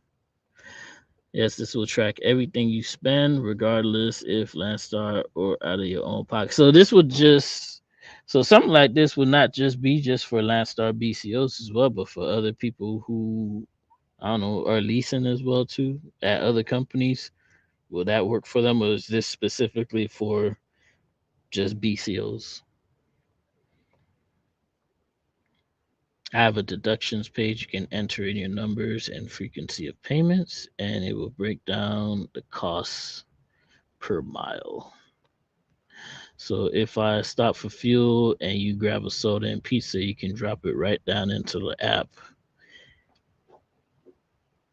[SPEAKER 1] Yes, this will track everything you spend, regardless if Landstar or out of your own pocket. So this would just so something like this would not just be just for Landstar BCOs as well, but for other people who I don't know are leasing as well too at other companies. Will that work for them, or is this specifically for just BCOs? I have a deductions page. You can enter in your numbers and frequency of payments, and it will break down the costs per mile. So if I stop for fuel and you grab a soda and pizza, you can drop it right down into the app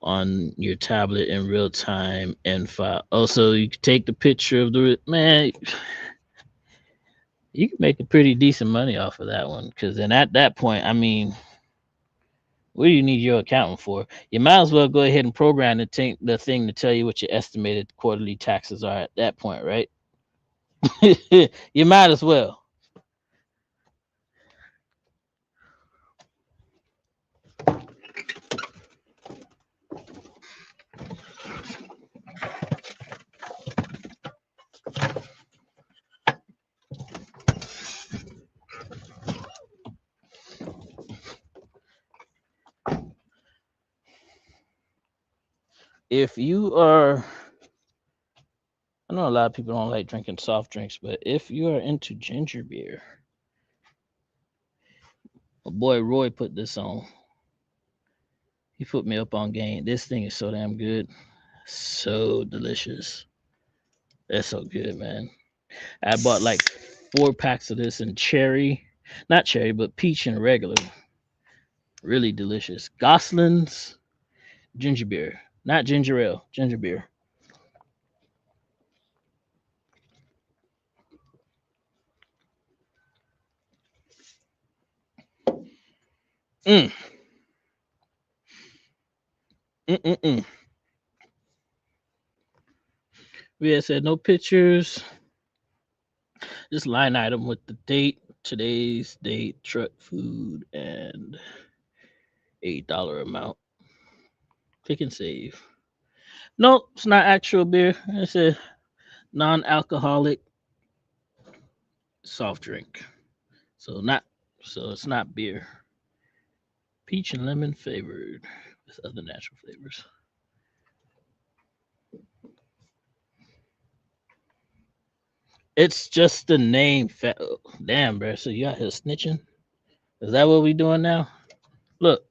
[SPEAKER 1] on your tablet in real time and file. Also, you can take the picture of the man. You can make a pretty decent money off of that one because then at that point, I mean, what do you need your accountant for? You might as well go ahead and program the thing to tell you what your estimated quarterly taxes are at that point, right? You might as well. If you are, I know a lot of people don't like drinking soft drinks, but if you are into ginger beer, My boy Roy put this on. He put me up on game. This thing is so damn good. So delicious. That's so good, man. I bought like 4 packs of this in cherry. Not cherry, but peach and regular. Really delicious. Goslin's ginger beer. Not ginger ale, ginger beer. Mm. Mm-mm-mm. We had said no pictures. Just line item with the date, today's date, truck food, and $8 amount. Pick and save. No, it's not actual beer. It's a non-alcoholic soft drink. So not so it's not beer. Peach and lemon flavored with other natural flavors. It's just the name. Damn, bro. So you out here snitching? Is that what we doing now? Look,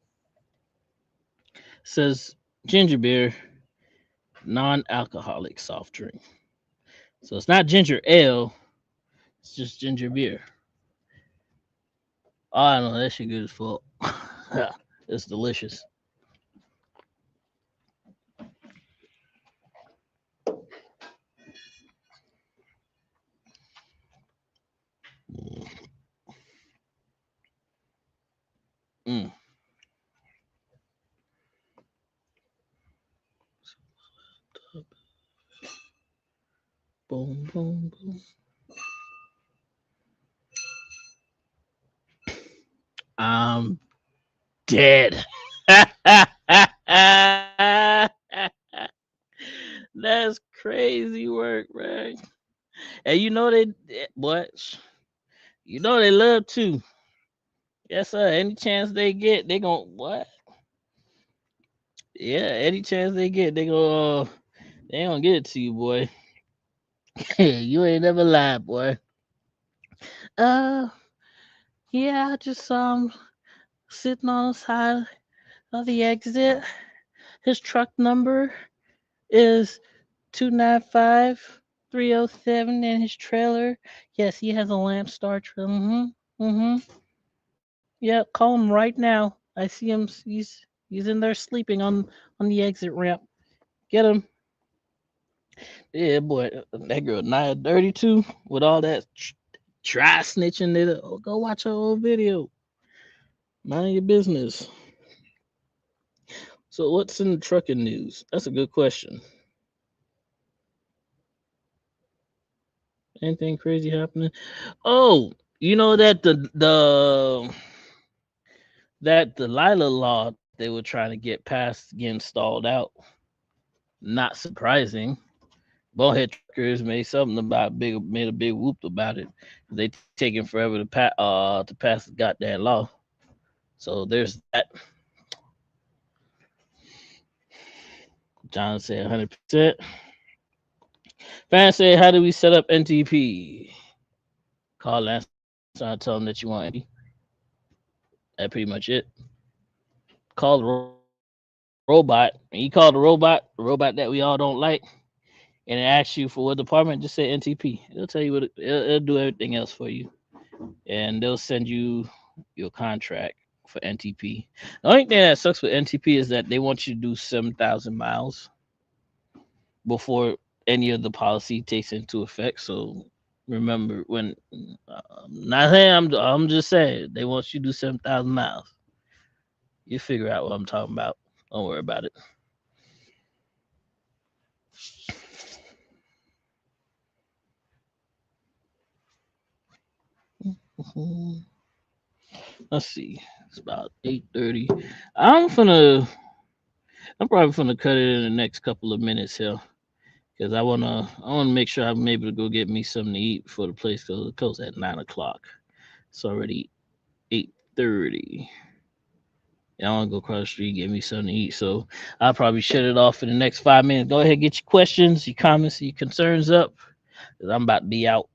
[SPEAKER 1] it says ginger beer, non-alcoholic soft drink. So it's not ginger ale. It's just ginger beer. Oh, I know that shit good as fuck. It's delicious. Mm. Boom, boom, boom. I'm dead. That's crazy work, man. And you know what? You know they love to. Yes, sir. Any chance they get, they gon' what? Yeah, any chance they get, they gonna get it to you, boy. You ain't never lied, boy. Uh, yeah, I just saw him sitting on the side of the exit. His truck number is 295-307, and his trailer. Yes, he has a Lamp Star trailer. Yeah, call him right now. I see him. He's in there sleeping on the exit ramp. Get him. Yeah, boy, that girl Nia dirty too with all that try snitching. Oh, go watch her old video. Mind your business. So what's in the trucking news? That's a good question. Anything crazy happening? Oh, you know that the Delilah law they were trying to get passed getting stalled out. Not surprising. Ballhead truckers made something about made a big whoop about it. They taking forever to pass the goddamn law. So there's that. John said 100%. Fans say, how do we set up NTP? Call Lance, trying to tell him that you want NTP. That's pretty much it. Call the robot. And you call the robot that we all don't like, and it asks you for what department, just say NTP. It'll tell you it'll do everything else for you. And they'll send you your contract for NTP. The only thing that sucks with NTP is that they want you to do 7,000 miles before any of the policy takes into effect. So remember when not saying I'm just saying they want you to do 7,000 miles. You figure out what I'm talking about. Don't worry about it. Let's see. It's about 8:30. I'm probably gonna cut it in the next couple of minutes here. Cause I wanna make sure I'm able to go get me something to eat before the place closes at 9 o'clock. It's already 8:30. I want to go across the street, get me something to eat. So I'll probably shut it off in the next 5 minutes. Go ahead, get your questions, your comments, your concerns up. Cause I'm about to be out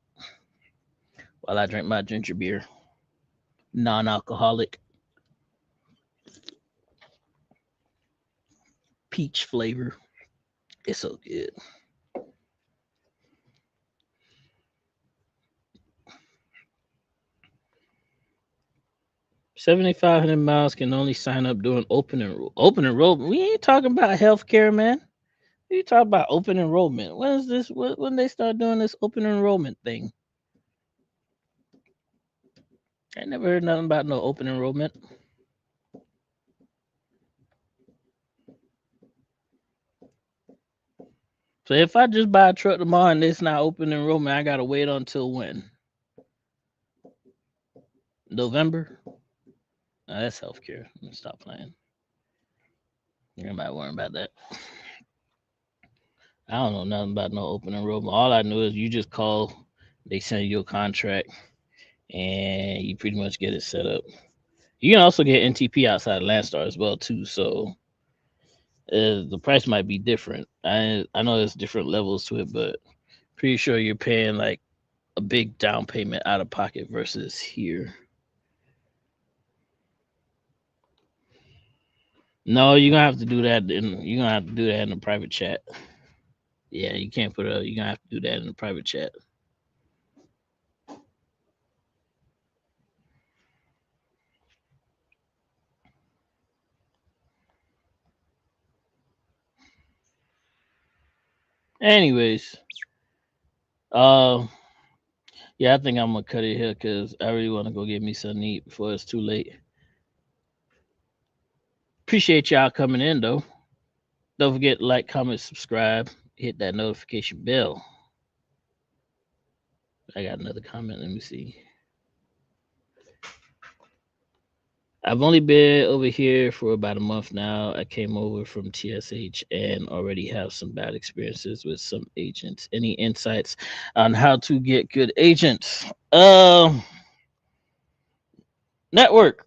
[SPEAKER 1] while I drink my ginger beer, non-alcoholic. peach flavor. It's so good. 7,500 miles can only sign up during open enrollment. We ain't talking about healthcare, man. We talking about open enrollment. When is this? When they start doing this open enrollment thing? I never heard nothing about no open enrollment. So if I just buy a truck tomorrow and it's not open enrollment, I gotta wait until when? November? That's healthcare. Let me stop playing. Everybody worrying about that. I don't know nothing about no open enrollment. All I know is you just call, they send you a contract, and you pretty much get it set up. You can also get NTP outside Landstar as well too. So the price might be different. I know there's different levels to it, but pretty sure you're paying like a big down payment out of pocket versus here. No, you're gonna have to do that. You're gonna have to do that in a private chat. Yeah, you can't put it. You're gonna have to do that in a private chat. Anyways, uh, yeah, I think I'm gonna cut it here because I really want to go get me something to eat before it's too late. Appreciate y'all coming in though. Don't forget to like, comment, subscribe, hit that notification bell. I got another comment. Let me see. I've only been over here for about a month now. I came over from TSH and already have some bad experiences with some agents. Any insights on how to get good agents? Network.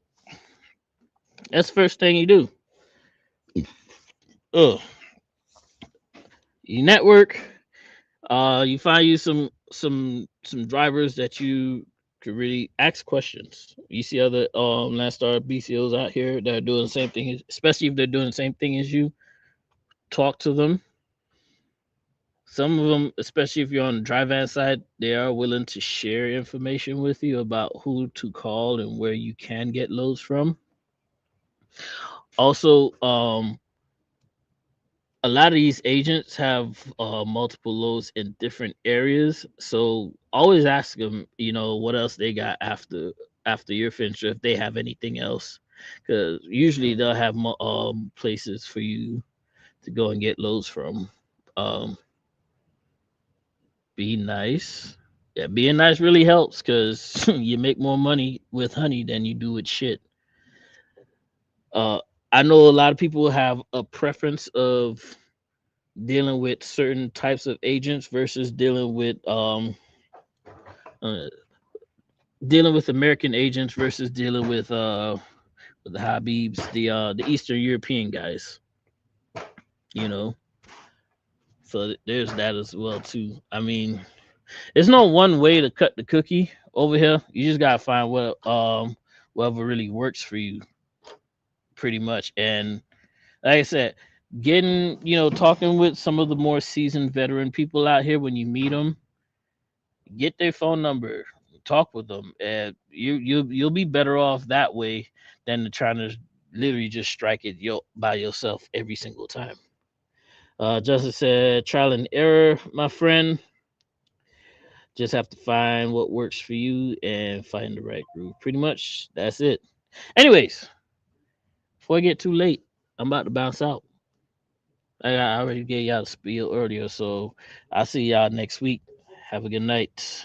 [SPEAKER 1] That's the first thing you do. Uh, you network. You find you some drivers that you could really ask questions. You see other Landstar BCOs out here that are doing the same thing, especially if they're doing the same thing as you. Talk to them. Some of them, especially if you're on the drive van side, they are willing to share information with you about who to call and where you can get loads from. Also, a lot of these agents have multiple loads in different areas, so always ask them, what else they got after your finisher if they have anything else, because usually they'll have places for you to go and get loads from. Um, be nice. Yeah, being nice really helps because you make more money with honey than you do with shit. Uh, I know a lot of people have a preference of dealing with certain types of agents versus uh, dealing with American agents versus dealing with the Habibs, the Eastern European guys. You know, so there's that as well too. I mean, there's no one way to cut the cookie over here. You just gotta find whatever really works for you, pretty much. And like I said, getting talking with some of the more seasoned veteran people out here when you meet them, get their phone number, talk with them, and you'll be better off that way than to trying to literally just strike it by yourself every single time. Justice said, trial and error, my friend. Just have to find what works for you and find the right group. Pretty much, that's it. Anyways, before I get too late, I'm about to bounce out. I already gave y'all the spiel earlier, so I'll see y'all next week. Have a good night.